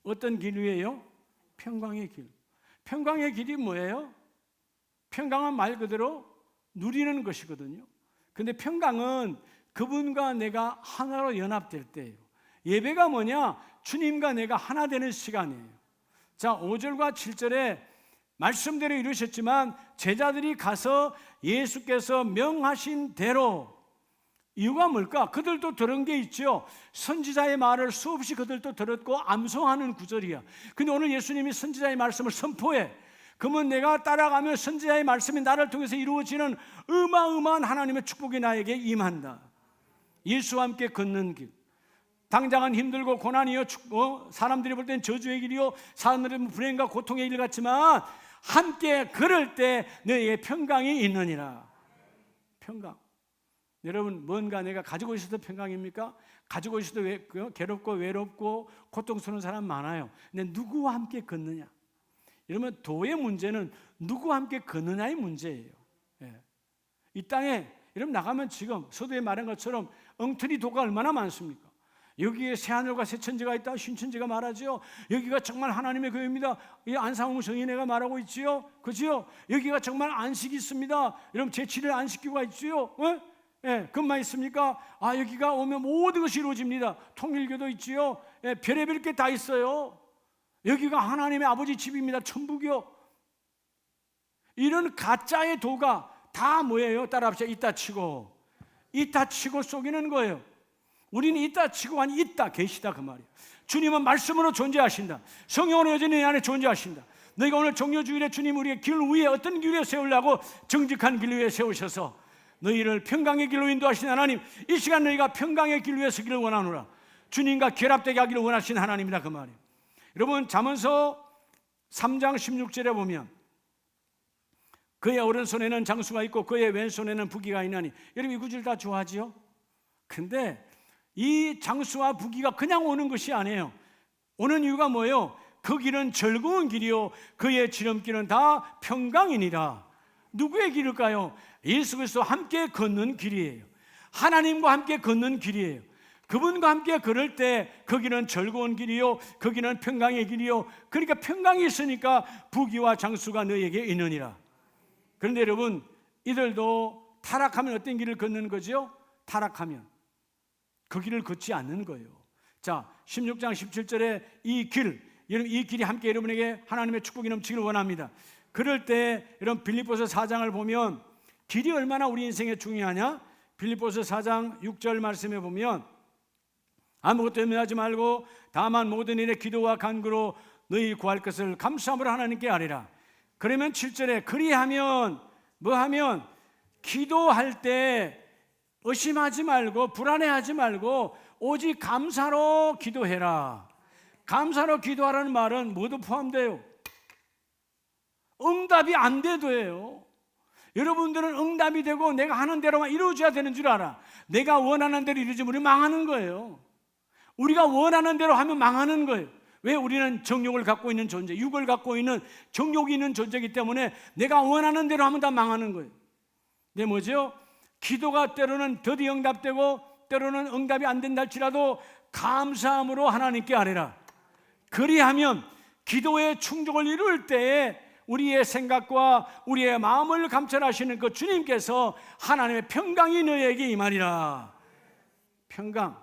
어떤 길 위에요? 평강의 길. 평강의 길이 뭐예요? 평강은 말 그대로 누리는 것이거든요. 근데 평강은 그분과 내가 하나로 연합될 때예요. 예배가 뭐냐? 주님과 내가 하나 되는 시간이에요. 자, 5절과 7절에 말씀대로 이루셨지만 제자들이 가서 예수께서 명하신 대로, 이유가 뭘까? 그들도 들은 게 있죠. 선지자의 말을 수없이 그들도 들었고 암송하는 구절이야. 근데 오늘 예수님이 선지자의 말씀을 선포해. 그러면 내가 따라가면 선지자의 말씀이 나를 통해서 이루어지는 어마어마한 하나님의 축복이 나에게 임한다. 예수와 함께 걷는 길. 당장은 힘들고 고난이요, 사람들이 볼 땐 저주의 길이요, 사람들이 불행과 고통의 길 같지만 함께 걸을 때 너희의 평강이 있느니라. 평강. 여러분, 뭔가 내가 가지고 있어도 평강입니까? 가지고 있어도 괴롭고 외롭고 고통스러운 사람 많아요. 근데 누구와 함께 걷느냐? 이러면 도의 문제는 누구와 함께 걷느냐의 문제예요. 이 땅에 여러분 나가면 지금 서두에 말한 것처럼 엉터리 도가 얼마나 많습니까? 여기에 새하늘과 새천지가 있다 신천지가 말하죠. 여기가 정말 하나님의 교회입니다. 이 안상홍 성인회가 말하고 있지요. 그지요? 여기가 정말 안식이 있습니다. 여러분 제7일 안식교가 있지요. 그것만 있습니까? 여기가 오면 모든 것이 이루어집니다. 통일교도 있지요. 별의별 게 다 있어요. 여기가 하나님의 아버지 집입니다. 천국이요. 이런 가짜의 도가 다 뭐예요? 따라합시다. 이따 치고 있다 치고 속이는 거예요. 우리는 있다 치고 아니 있다 계시다 그 말이에요. 주님은 말씀으로 존재하신다. 성령으로 여전히 내 안에 존재하신다. 너희가 오늘 종료주일에 주님 우리의 길 위에 어떤 길 위에 세우려고 정직한 길 위에 세우셔서 너희를 평강의 길로 인도하신 하나님, 이 시간 너희가 평강의 길 위에 서기를 원하노라. 주님과 결합되게 하기를 원하신 하나님이다 그 말이에요. 여러분 잠언서 3장 16절에 보면 그의 오른손에는 장수가 있고 그의 왼손에는 부귀가 있나니, 여러분 이 구절 다 좋아하지요? 근데 이 장수와 부귀가 그냥 오는 것이 아니에요. 오는 이유가 뭐예요? 그 길은 즐거운 길이요 그의 지름길은 다 평강이니라. 누구의 길일까요? 예수 그리스도와 함께 걷는 길이에요. 하나님과 함께 걷는 길이에요. 그분과 함께 걸을 때 그 길은 즐거운 길이요 그 길은 평강의 길이요. 그러니까 평강이 있으니까 부귀와 장수가 너에게 있느니라. 그런데 여러분 이들도 타락하면 어떤 길을 걷는 거죠? 타락하면 그 길을 걷지 않는 거예요. 자, 16장 17절에 이 길, 여러분 이 길이 함께 여러분에게 하나님의 축복이 넘치기를 원합니다. 그럴 때 여러분 빌립보서 4장을 보면 길이 얼마나 우리 인생에 중요하냐? 빌립보서 4장 6절 말씀에 보면 아무것도 염려하지 말고 다만 모든 일에 기도와 간구로 너희 구할 것을 감사함으로 하나님께 아뢰라. 그러면 7절에 그리하면 뭐하면 기도할 때 의심하지 말고 불안해하지 말고 오직 감사로 기도해라. 감사로 기도하라는 말은 모두 포함돼요. 응답이 안 돼도요. 여러분들은 응답이 되고 내가 하는 대로만 이루어져야 되는 줄 알아. 내가 원하는 대로 이루어지면 우리 망하는 거예요. 우리가 원하는 대로 하면 망하는 거예요. 왜? 우리는 정욕을 갖고 있는 존재, 육을 갖고 있는 정욕이 있는 존재이기 때문에 내가 원하는 대로 하면 다 망하는 거예요. 근데 뭐죠? 기도가 때로는 더디 응답되고 때로는 응답이 안 된다 할지라도 감사함으로 하나님께 아뢰라. 그리하면 기도의 충족을 이룰 때에 우리의 생각과 우리의 마음을 감찰하시는 그 주님께서 하나님의 평강이 너에게 임하리라. 평강,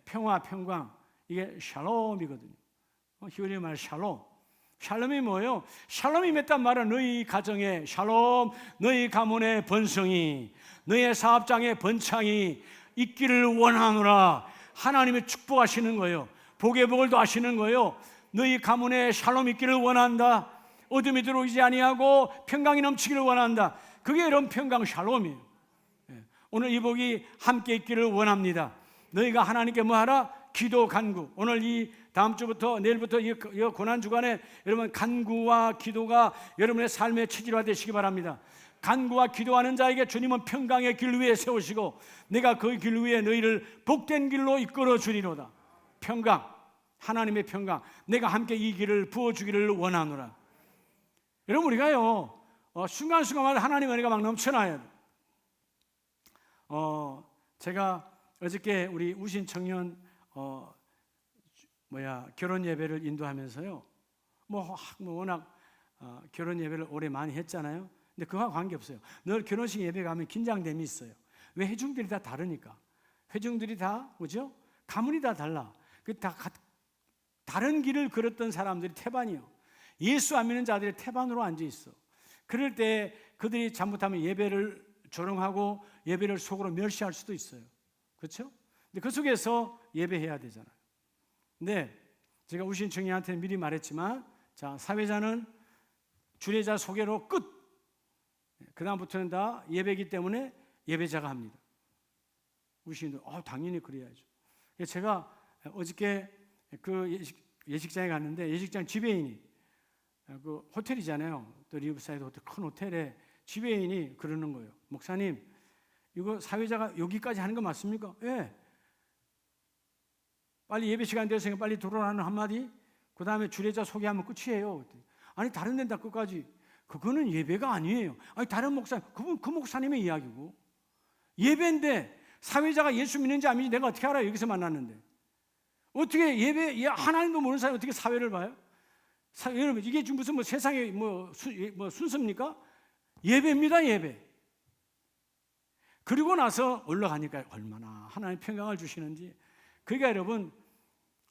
평화, 평강, 이게 샬롬이거든요. 히브리 말 샬롬. 샬롬이 뭐예요? 샬롬이 맺단 말은 너희 가정에 샬롬, 너희 가문의 번성이, 너희 사업장의 번창이 있기를 원하노라. 하나님이 축복하시는 거예요. 복의 복을 더하시는 거예요. 너희 가문에 샬롬 있기를 원한다. 어둠이 들어오지 아니하고 평강이 넘치기를 원한다. 그게 이런 평강 샬롬이에요. 오늘 이 복이 함께 있기를 원합니다. 너희가 하나님께 뭐하라? 기도 간구. 오늘 이 다음 주부터 내일부터 이 고난 주간에 여러분 간구와 기도가 여러분의 삶의 체질화 되시기 바랍니다. 간구와 기도하는 자에게 주님은 평강의 길 위에 세우시고 내가 그 길 위에 너희를 복된 길로 이끌어 주리로다. 평강, 하나님의 평강, 내가 함께 이 길을 부어주기를 원하노라. 여러분 우리가요 순간순간마다 하나님의 은혜가 막 넘쳐나요. 제가 어저께 우리 우신 청년 결혼 예배를 인도하면서요 워낙 결혼 예배를 오래 많이 했잖아요. 근데 그와 관계없어요. 늘 결혼식 예배 가면 긴장됨이 있어요. 왜? 회중들이 다 다르니까. 회중들이 다 뭐죠? 가문이 다 달라. 다른 길을 걸었던 사람들이 태반이요. 예수 안 믿는 자들이 태반으로 앉아 있어. 그럴 때 그들이 잘못하면 예배를 조롱하고 예배를 속으로 멸시할 수도 있어요. 그렇죠? 근데 그 속에서 예배해야 되잖아요. 근데 제가 우신 청년한테 미리 말했지만, 자, 사회자는 주례자 소개로 끝. 그 다음부터는 다 예배이기 때문에 예배자가 합니다. 우신도 당연히 그래야죠. 제가 어저께 그 예식장에 갔는데 예식장 지배인이 그 호텔이잖아요. 또 리브사이드 호텔, 큰 호텔에 지배인이 그러는 거예요. 목사님, 이거 사회자가 여기까지 하는 거 맞습니까? 예. 빨리 예배 시간 되었으니까 빨리 들어오라는 한마디, 그 다음에 주례자 소개하면 끝이에요. 아니 다른 데는 다 끝까지. 그거는 예배가 아니에요. 아니 다른 목사님, 그분 그 목사님의 이야기고 예배인데 사회자가 예수 믿는지 안 믿는지 내가 어떻게 알아요? 여기서 만났는데 어떻게 하나님도 모르는 사람이 어떻게 사회를 봐요? 여러분 이게 지금 무슨 세상의 순서입니까? 예배입니다, 예배. 그리고 나서 올라가니까 얼마나 하나님 평강을 주시는지. 그러니까 여러분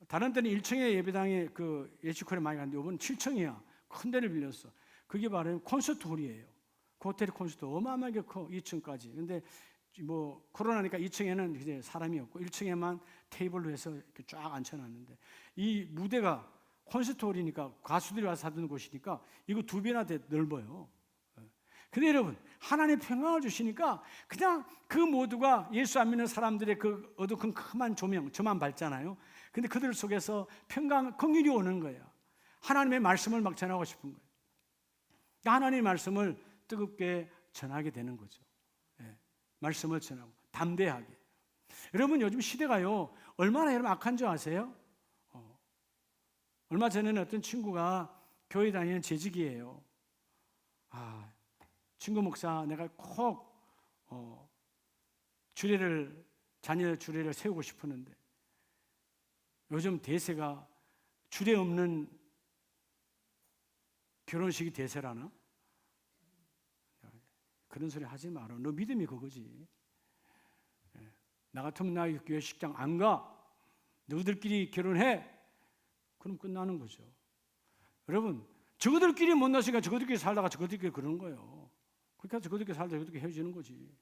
다른 때는 1층에 예배당에 그 예식홀에 많이 갔는데 이번 7층이야. 큰 데를 빌렸어. 그게 바로 콘서트 홀이에요. 그 호텔이 콘서트 어마어마하게 커 2층까지. 근데 뭐 코로나니까 2층에는 이제 사람이 없고 1층에만 테이블로 해서 이렇게 쫙 앉혀놨는데, 이 무대가 콘서트홀이니까 가수들이 와서 하던 곳이니까 이거 2배나 넓어요. 근데 여러분, 하나님 평강을 주시니까 그냥 그 모두가 예수 안 믿는 사람들의 그 어두컴컴한 조명, 저만 밝잖아요. 근데 그들 속에서 평강, 긍휼이 오는 거예요. 하나님의 말씀을 막 전하고 싶은 거예요. 하나님의 말씀을 뜨겁게 전하게 되는 거죠. 말씀을 전하고 담대하게. 여러분, 요즘 시대가요 얼마나 여러분 악한 줄 아세요? 얼마 전에는 어떤 친구가 교회 다니는 재직이에요. 친구 목사, 내가 꼭 자녀 주례를 세우고 싶었는데 요즘 대세가 주례 없는 결혼식이 대세라나? 그런 소리 하지 마라. 너 믿음이 그거지. 나 같으면 나 교회 식장 안 가. 너희들끼리 결혼해. 그럼 끝나는 거죠. 여러분, 저거들끼리 못 나시니까 저거들끼리 살다가 저거들끼리 그러는 거예요. 그러니까 저거들끼리 살다가 저거들끼리 헤어지는 거지.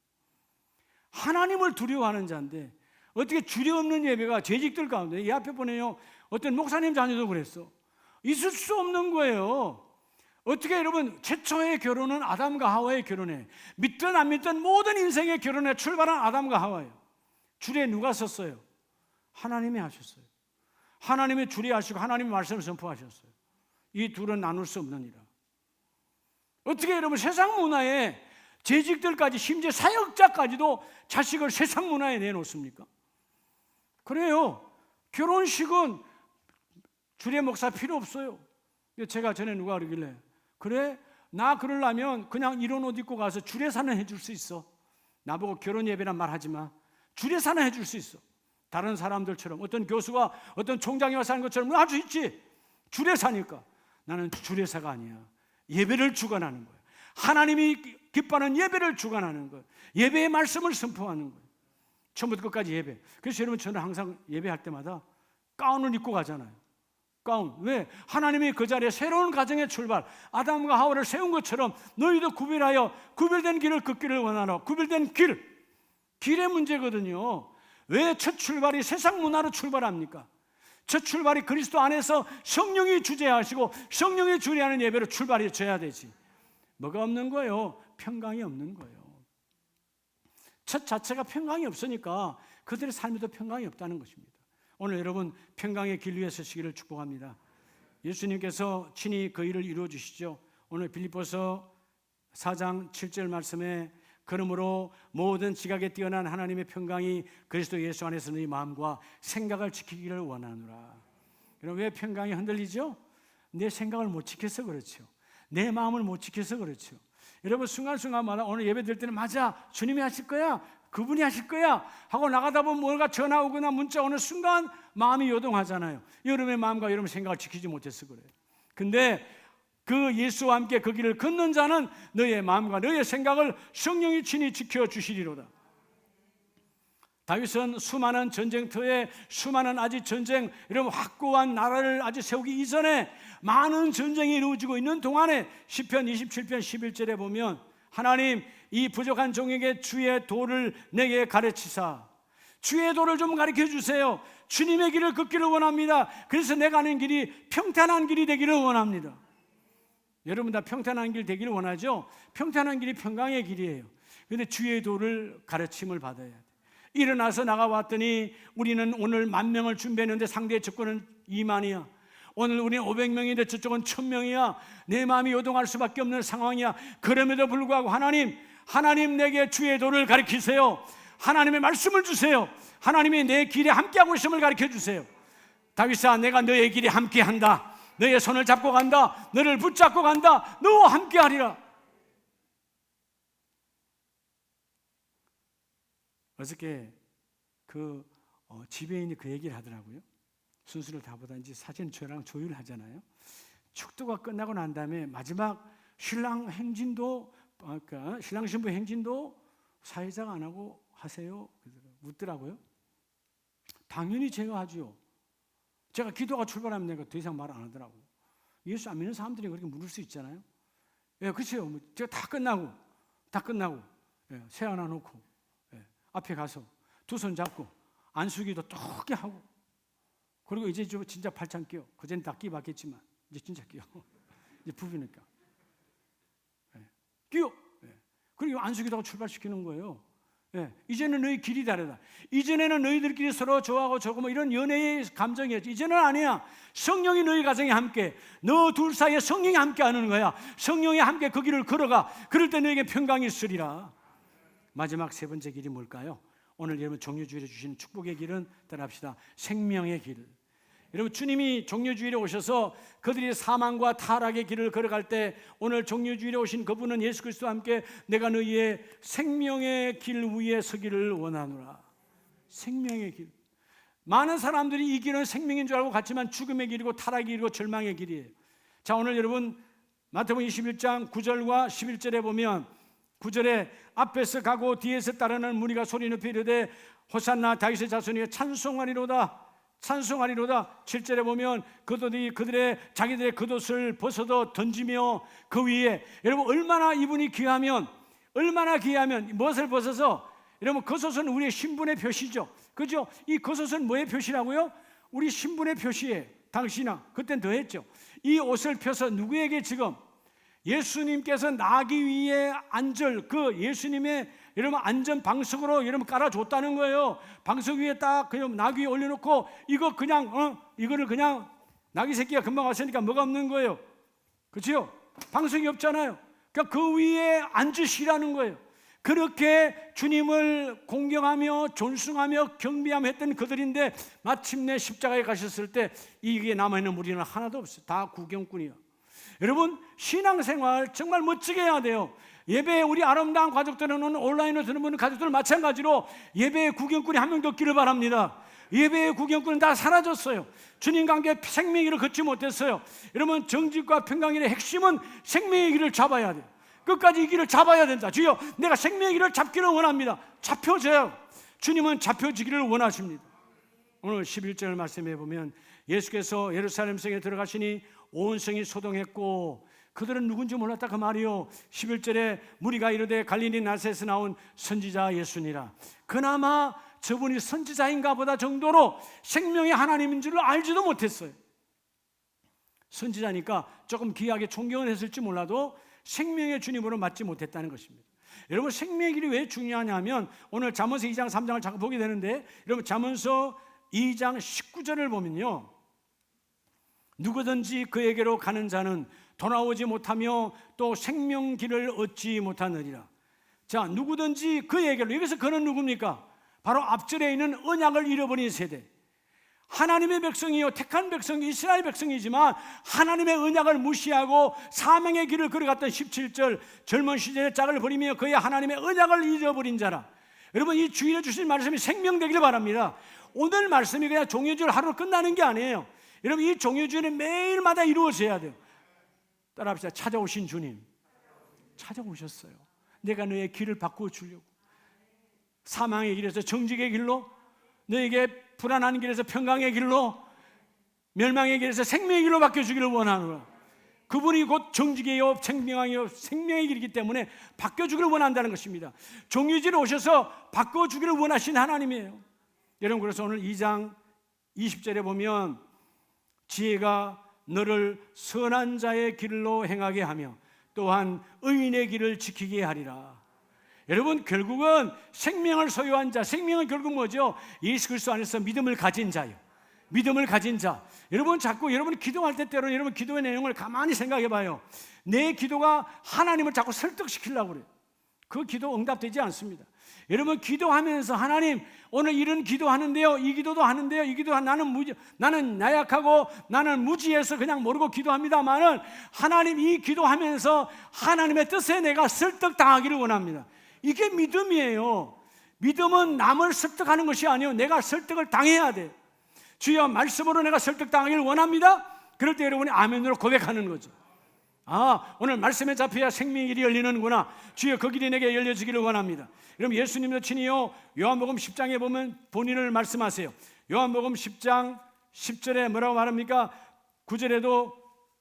하나님을 두려워하는 자인데 어떻게 주례 없는 예배가 재직들 가운데, 이 앞에 보내요 어떤 목사님 자녀도 그랬어. 있을 수 없는 거예요. 어떻게 여러분, 최초의 결혼은 아담과 하와의 결혼에, 믿든 안 믿든 모든 인생의 결혼에 출발한 아담과 하와예요. 주례 누가 썼어요? 하나님이 하셨어요. 하나님이 주례하시고 하나님의 말씀을 선포하셨어요. 이 둘은 나눌 수 없는 일이라. 어떻게 여러분, 세상 문화에 재직들까지, 심지어 사역자까지도 자식을 세상 문화에 내놓습니까? 그래요. 결혼식은 주례 목사 필요 없어요. 제가 전에 누가 그러길래, 그래? 나 그러려면 그냥 이런 옷 입고 가서 주례사는 해줄 수 있어. 나보고 결혼 예배란 말 하지 마. 주례사는 해줄 수 있어. 다른 사람들처럼, 어떤 교수가 어떤 총장이 와서 하는 것처럼 할 수 있지. 주례사니까. 나는 주례사가 아니야. 예배를 주관하는 거야. 하나님이 기뻐하는 예배를 주관하는 거야. 예배의 말씀을 선포하는 거야. 처음부터 끝까지 예배. 그래서 여러분, 저는 항상 예배할 때마다 가운을 입고 가잖아요. 가운. 왜? 하나님이 그 자리에 새로운 가정의 출발, 아담과 하와를 세운 것처럼 너희도 구별하여 구별된 길을 걷기를 원하노. 구별된 길의 문제거든요. 왜 첫 출발이 세상 문화로 출발합니까? 첫 출발이 그리스도 안에서 성령이 주재하시고 성령이 주례하는 예배로 출발이 져야 되지. 뭐가 없는 거예요? 평강이 없는 거예요. 첫 자체가 평강이 없으니까 그들의 삶에도 평강이 없다는 것입니다. 오늘 여러분, 평강의 길 위에 서시기를 축복합니다. 예수님께서 친히 그 일을 이루어 주시죠. 오늘 빌립보서 4장 7절 말씀에, 그러므로 모든 지각에 뛰어난 하나님의 평강이 그리스도 예수 안에서 너희 마음과 생각을 지키기를 원하노라. 여러분, 왜 평강이 흔들리죠? 내 생각을 못 지켜서 그렇죠. 내 마음을 못 지켜서 그렇죠. 여러분, 순간순간마다 오늘 예배 드릴 때는 맞아, 주님이 하실 거야, 그분이 하실 거야 하고 나가다 보면 뭔가 전화 오거나 문자 오는 순간 마음이 요동하잖아요. 여러분의 마음과 여러분의 생각을 지키지 못해서 그래요. 근데 그 예수와 함께 그 길을 걷는 자는 너의 마음과 너의 생각을 성령이 친히 지켜주시리로다. 다윗은 수많은 전쟁터에, 수많은 아직 전쟁, 이런 확고한 나라를 아직 세우기 이전에 많은 전쟁이 이루어지고 있는 동안에 시편 27편 11절에 보면, 하나님, 이 부족한 종에게 주의 도를 내게 가르치사, 주의 도를 좀 가르쳐 주세요. 주님의 길을 걷기를 원합니다. 그래서 내가 가는 길이 평탄한 길이 되기를 원합니다. 여러분 다 평탄한 길 되기를 원하죠? 평탄한 길이 평강의 길이에요. 그런데 주의 도를 가르침을 받아야 돼. 일어나서 나가왔더니 우리는 오늘 10,000명을 준비했는데 상대의 접근은 20,000이야. 오늘 우리는 500명인데 저쪽은 1,000명이야. 내 마음이 요동할 수밖에 없는 상황이야. 그럼에도 불구하고 하나님 내게 주의 도를 가르치세요. 하나님의 말씀을 주세요. 하나님이 내 길에 함께하고 있음을 가르쳐 주세요. 다윗아, 내가 너의 길에 함께한다. 너의 손을 잡고 간다. 너를 붙잡고 간다. 너와 함께하리라. 어저께 그 지배인이 그 얘기를 하더라고요. 순서를 다 보다든지 사진 저랑 조율을 하잖아요. 축도가 끝나고 난 다음에 마지막 신랑 행진도, 그러니까 신랑 신부 행진도 사회자가 안 하고 하세요? 묻더라고요. 당연히 제가 하죠. 제가 기도가 출발하면 내가 더 이상 말 안 하더라고요. 예수 안 믿는 사람들이 그렇게 물을 수 있잖아요. 예, 그렇죠. 제가 다 끝나고 예, 새 하나 놓고, 예, 앞에 가서 두 손 잡고 안수기도 떻게 하고, 그리고 이제 좀 진짜 팔짱 끼워. 그전에 다 끼봤겠지만 이제 진짜 끼워. 이제 부부니까 끼워. 그리고 안수기도 하고 출발시키는 거예요. 이제는 너희 길이 다르다. 이전에는 너희들끼리 서로 좋아하고 저거 뭐 이런 연애의 감정이었지. 이제는 아니야. 성령이 너희 가정에 함께, 너 둘 사이에 성령이 함께 하는 거야. 성령이 함께 그 길을 걸어가. 그럴 때 너에게 평강이 있으리라. 마지막 세 번째 길이 뭘까요? 오늘 여러분 종려주일에 주신 축복의 길은 따라합시다. 생명의 길. 여러분, 주님이 종려주일에 오셔서 그들이 사망과 타락의 길을 걸어갈 때 오늘 종려주일에 오신 그분은 예수 그리스도와 함께 내가 너희의 생명의 길 위에 서기를 원하노라. 생명의 길. 많은 사람들이 이 길은 생명인 줄 알고 갔지만 죽음의 길이고 타락의 길이고 절망의 길이에요. 자, 오늘 여러분 마태복음 21장 9절과 11절에 보면 9절에 앞에서 가고 뒤에서 따르는 무리가 소리 높이 이르되 호산나 다윗의 자손이여 찬송하리로다. 찬송하리로다. 7절에 보면 그들의 자기들의 겉옷을 벗어도 던지며 그 위에, 여러분 얼마나 이분이 귀하면 무엇을 벗어서, 여러분 겉옷은 우리의 신분의 표시죠. 그죠? 이 겉옷은 뭐의 표시라고요? 우리 신분의 표시에 당시나 그땐 더했죠. 이 옷을 펴서 누구에게 지금 예수님께서 나기 위해 앉을 그 예수님의 여러분 안전 방석으로 여러분 깔아줬다는 거예요. 방석 위에 딱 그냥 나귀 위에 올려놓고 이거 그냥 이거를 그냥 나귀 새끼가 금방 왔으니까 뭐가 없는 거예요. 그렇죠? 방석이 없잖아요. 그러니까 그 위에 앉으시라는 거예요. 그렇게 주님을 공경하며 존숭하며 경배하며 했던 그들인데 마침내 십자가에 가셨을 때 이게 남아있는 무리는 하나도 없어요. 다 구경꾼이에요. 여러분 신앙생활 정말 멋지게 해야 돼요. 예배에 우리 아름다운 가족들은 오늘 온라인으로 듣는 분은 가족들은 마찬가지로 예배에 구경꾼이 한 명도 없기를 바랍니다. 예배의 구경꾼은 다 사라졌어요. 주님과 함께 생명의 길을 걷지 못했어요. 여러분 정직과 평강의 핵심은 생명의 길을 잡아야 돼요. 끝까지 이 길을 잡아야 된다. 주여 내가 생명의 길을 잡기를 원합니다. 잡혀져요. 주님은 잡혀지기를 원하십니다. 오늘 11절 말씀해 보면 예수께서 예루살렘 성에 들어가시니 온 성이 소동했고 그들은 누군지 몰랐다 그 말이요. 11절에 무리가 이르되 갈릴리 나사렛에서 나온 선지자 예수니라. 그나마 저분이 선지자인가 보다 정도로 생명의 하나님인 줄 알지도 못했어요. 선지자니까 조금 귀하게 존경을 했을지 몰라도 생명의 주님으로 맞지 못했다는 것입니다. 여러분 생명의 길이 왜 중요하냐면 오늘 잠언서 2장 3장을 자꾸 보게 되는데 여러분 잠언서 2장 19절을 보면요, 누구든지 그에게로 가는 자는 돌아오지 못하며 또 생명길을 얻지 못하느니라. 자, 누구든지 그에게로, 여기서 그는 누굽니까? 바로 앞절에 있는 언약을 잃어버린 세대, 하나님의 백성이요 택한 백성이 이스라엘 백성이지만 하나님의 언약을 무시하고 사명의 길을 걸어갔던 17절 젊은 시절의 짝을 버리며 그의 하나님의 언약을 잊어버린 자라. 여러분 이 주일에 주신 말씀이 생명되기를 바랍니다. 오늘 말씀이 그냥 종려주일 하루 끝나는 게 아니에요. 여러분 이 종려주일은 매일마다 이루어져야 돼요. 따라합시다. 찾아오신 주님 찾아오셨어요. 내가 너의 길을 바꾸어 주려고. 사망의 길에서 정직의 길로, 너에게 불안한 길에서 평강의 길로, 멸망의 길에서 생명의 길로 바뀌어주기를 원하노라. 그분이 곧 정직이요 생명이요 생명의 길이기 때문에 바뀌어주기를 원한다는 것입니다. 종려주일에 오셔서 바꿔주기를 원하신 하나님이에요. 여러분 그래서 오늘 2장 20절에 보면 지혜가 너를 선한 자의 길로 행하게 하며 또한 의인의 길을 지키게 하리라. 여러분 결국은 생명을 소유한 자, 생명은 결국 뭐죠? 예수 그리스도 안에서 믿음을 가진 자요. 믿음을 가진 자. 여러분 자꾸 여러분 기도할 때 때로는 여러분 기도의 내용을 가만히 생각해 봐요. 내 기도가 하나님을 자꾸 설득시키려고 그래요. 그 기도 응답되지 않습니다. 여러분 기도하면서 하나님 오늘 이런 기도하는데요, 이 기도도 하는데요, 이 기도 나는 나약하고 나는 무지해서 그냥 모르고 기도합니다만은 하나님 이 기도하면서 하나님의 뜻에 내가 설득당하기를 원합니다. 이게 믿음이에요. 믿음은 남을 설득하는 것이 아니에요. 내가 설득을 당해야 돼요. 주여 말씀으로 내가 설득당하기를 원합니다. 그럴 때 여러분이 아멘으로 고백하는 거죠. 아, 오늘 말씀에 잡혀야 생명의 길이 열리는구나. 주여 그 길이 내게 열려지기를 원합니다. 여러분 예수님도 친히요 요한복음 10장에 보면 본인을 말씀하세요. 요한복음 10장 10절에 뭐라고 말합니까? 9절에도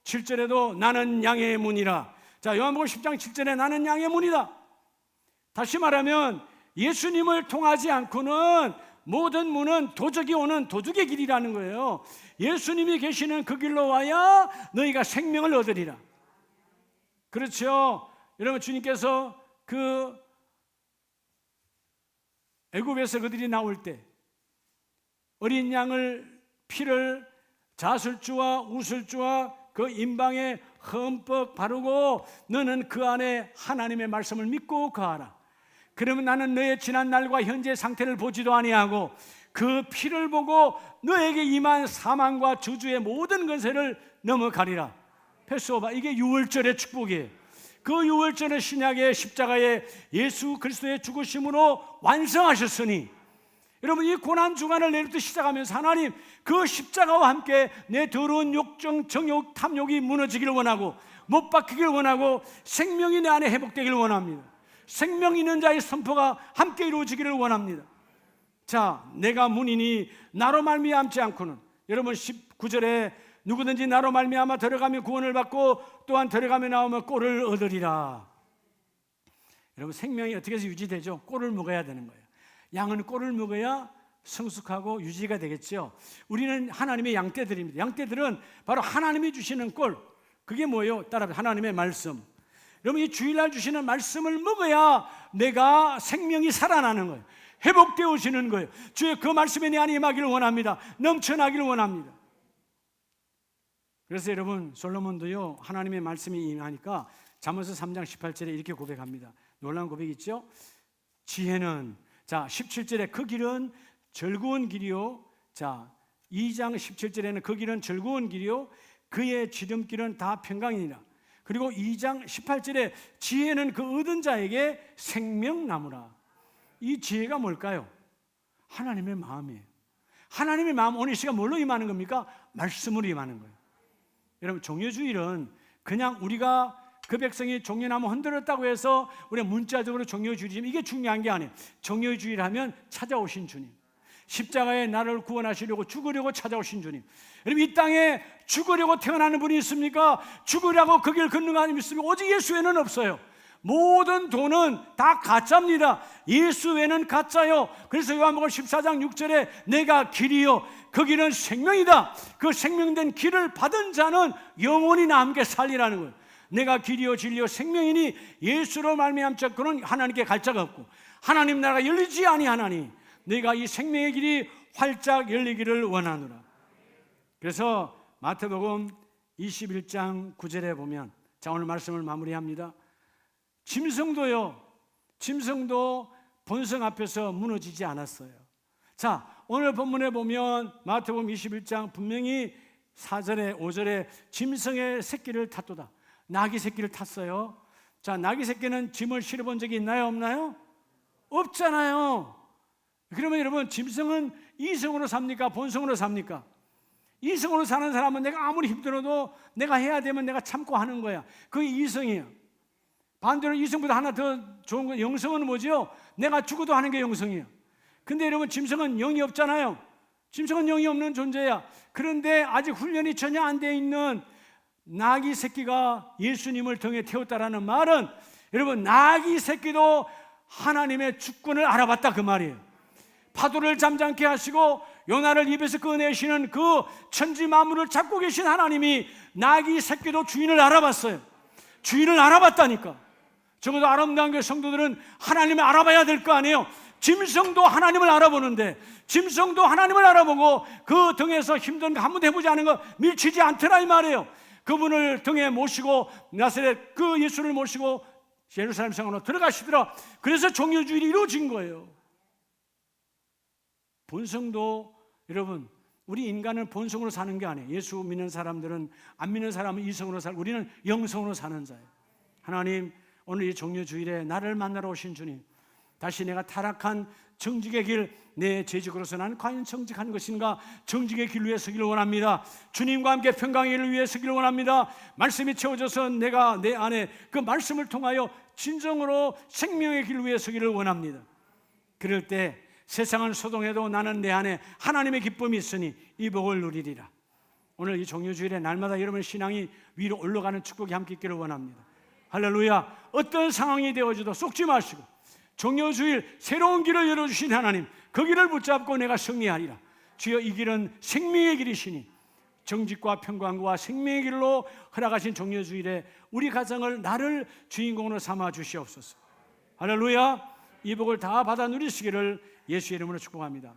7절에도 나는 양의 문이라. 자, 요한복음 10장 7절에 나는 양의 문이다. 다시 말하면 예수님을 통하지 않고는 모든 문은 도적이 오는 도둑의 길이라는 거예요. 예수님이 계시는 그 길로 와야 너희가 생명을 얻으리라. 그렇죠? 여러분, 주님께서 그 애굽에서 그들이 나올 때 어린 양을 피를 자술주와 우슬주와 그 임방에 흠뻑 바르고 너는 그 안에 하나님의 말씀을 믿고 거하라. 그러면 나는 너의 지난 날과 현재 상태를 보지도 아니하고 그 피를 보고 너에게 임한 사망과 저주의 모든 권세를 넘어가리라. 패스오바, 이게 유월절의 축복이에요. 그 유월절의 신약의 십자가에 예수 그리스도의 죽으심으로 완성하셨으니, 여러분, 이 고난 주간을 내일부터 시작하면서 하나님, 그 십자가와 함께 내 더러운 욕정, 정욕, 탐욕이 무너지기를 원하고 못 박히기를 원하고 생명이 내 안에 회복되기를 원합니다. 생명 있는 자의 선포가 함께 이루어지기를 원합니다. 자, 내가 문이니 나로 말미암지 않고는, 여러분 19절에 누구든지 나로 말미암아 들어가면 구원을 받고 또한 들어가며 나오면 꼴을 얻으리라. 여러분, 생명이 어떻게 해서 유지되죠? 꼴을 먹어야 되는 거예요. 양은 꼴을 먹어야 성숙하고 유지가 되겠죠. 우리는 하나님의 양떼들입니다. 양떼들은 바로 하나님이 주시는 꼴, 그게 뭐예요? 따라합니다. 하나님의 말씀. 여러분, 이 주일날 주시는 말씀을 먹어야 내가 생명이 살아나는 거예요. 회복되어지는 거예요. 주의 그 말씀에 내 안에 임하기를 원합니다. 넘쳐나기를 원합니다. 그래서 여러분, 솔로몬도요, 하나님의 말씀이 임하니까 잠언서 3장 18절에 이렇게 고백합니다. 놀라운 고백 있죠? 지혜는, 자 17절에 그 길은 즐거운 길이요, 자 2장 17절에는 그 길은 즐거운 길이요 그의 지름길은 다 평강이니라. 그리고 2장 18절에 지혜는 그 얻은 자에게 생명나무라. 이 지혜가 뭘까요? 하나님의 마음이에요. 하나님의 마음, 오늘 이 시간 뭘로 임하는 겁니까? 말씀으로 임하는 거예요. 여러분, 종려주일은 그냥 우리가 그 백성이 종려나무 흔들었다고 해서 우리가 문자적으로 종려주일이지만 이게 중요한 게 아니에요. 종려주일 하면 찾아오신 주님, 십자가에 나를 구원하시려고 죽으려고 찾아오신 주님. 여러분, 이 땅에 죽으려고 태어나는 분이 있습니까? 죽으려고 그 길 걷는 하나님 있습니까? 오직 예수 외에는 없어요. 모든 돈은 다 가짜입니다. 예수 외에는 가짜요. 그래서 요한복음 14장 6절에 내가 길이요 그 길은 생명이다. 그 생명된 길을 받은 자는 영원히 함께 살리라는 거예요. 내가 길이요 진리요 생명이니 예수로 말미암자 그는 하나님께 갈 자가 없고 하나님 나라가 열리지 아니하나니 내가 이 생명의 길이 활짝 열리기를 원하노라. 그래서 마태복음 21장 9절에 보면, 자 오늘 말씀을 마무리합니다. 짐승도요, 짐승도 본성 앞에서 무너지지 않았어요. 자, 오늘 본문에 보면 마태복음 21장 분명히 4절에 5절에 짐승의 새끼를 탔도다. 나귀 새끼를 탔어요. 자, 나귀 새끼는 짐을 실어본 적이 있나요? 없나요? 없잖아요. 그러면 여러분, 짐승은 이성으로 삽니까? 본성으로 삽니까? 이성으로 사는 사람은 내가 아무리 힘들어도 내가 해야 되면 내가 참고 하는 거야. 그게 이성이에요. 반대로 이성보다 하나 더 좋은 건 영성은 뭐죠? 내가 죽어도 하는 게 영성이에요. 근데 여러분, 짐승은 영이 없잖아요. 짐승은 영이 없는 존재야. 그런데 아직 훈련이 전혀 안 돼 있는 나귀 새끼가 예수님을 등에 태웠다라는 말은, 여러분, 나귀 새끼도 하나님의 주권을 알아봤다 그 말이에요. 파도를 잠잠케 하시고 요나를 입에서 꺼내시는 그 천지 만물을 잡고 계신 하나님이 나귀 새끼도 주인을 알아봤어요. 주인을 알아봤다니까. 적어도 아름다운 교회 성도들은 하나님을 알아봐야 될 거 아니에요. 짐승도 하나님을 알아보는데, 짐승도 하나님을 알아보고 그 등에서 힘든 거 한 번도 해보지 않은 거 밀치지 않더라 이 말이에요. 그분을 등에 모시고 나사렛 그 예수를 모시고 예루살렘 성으로 들어가시더라. 그래서 종려주일이 이루어진 거예요. 본성도, 여러분, 우리 인간은 본성으로 사는 게 아니에요. 예수 믿는 사람들은, 안 믿는 사람은 이성으로 살고 우리는 영성으로 사는 자예요. 하나님, 오늘 이 종려주일에 나를 만나러 오신 주님, 다시 내가 타락한 정직의 길, 내 재직으로서 나는 과연 정직한 것인가? 정직의 길 위에 서기를 원합니다. 주님과 함께 평강의 길을 위해 서기를 원합니다. 말씀이 채워져서 내가 내 안에 그 말씀을 통하여 진정으로 생명의 길 위에 서기를 원합니다. 그럴 때 세상은 소동해도 나는 내 안에 하나님의 기쁨이 있으니 이 복을 누리리라. 오늘 이 종려주일에 날마다 여러분의 신앙이 위로 올라가는 축복이 함께 있기를 원합니다. 할렐루야. 어떤 상황이 되어져도 속지 마시고 종려주일 새로운 길을 열어주신 하나님, 그 길을 붙잡고 내가 승리하리라. 주여, 이 길은 생명의 길이시니 정직과 평강과 생명의 길로 허락하신 종려주일에 우리 가정을, 나를 주인공으로 삼아 주시옵소서. 할렐루야. 이 복을 다 받아 누리시기를 예수의 이름으로 축복합니다.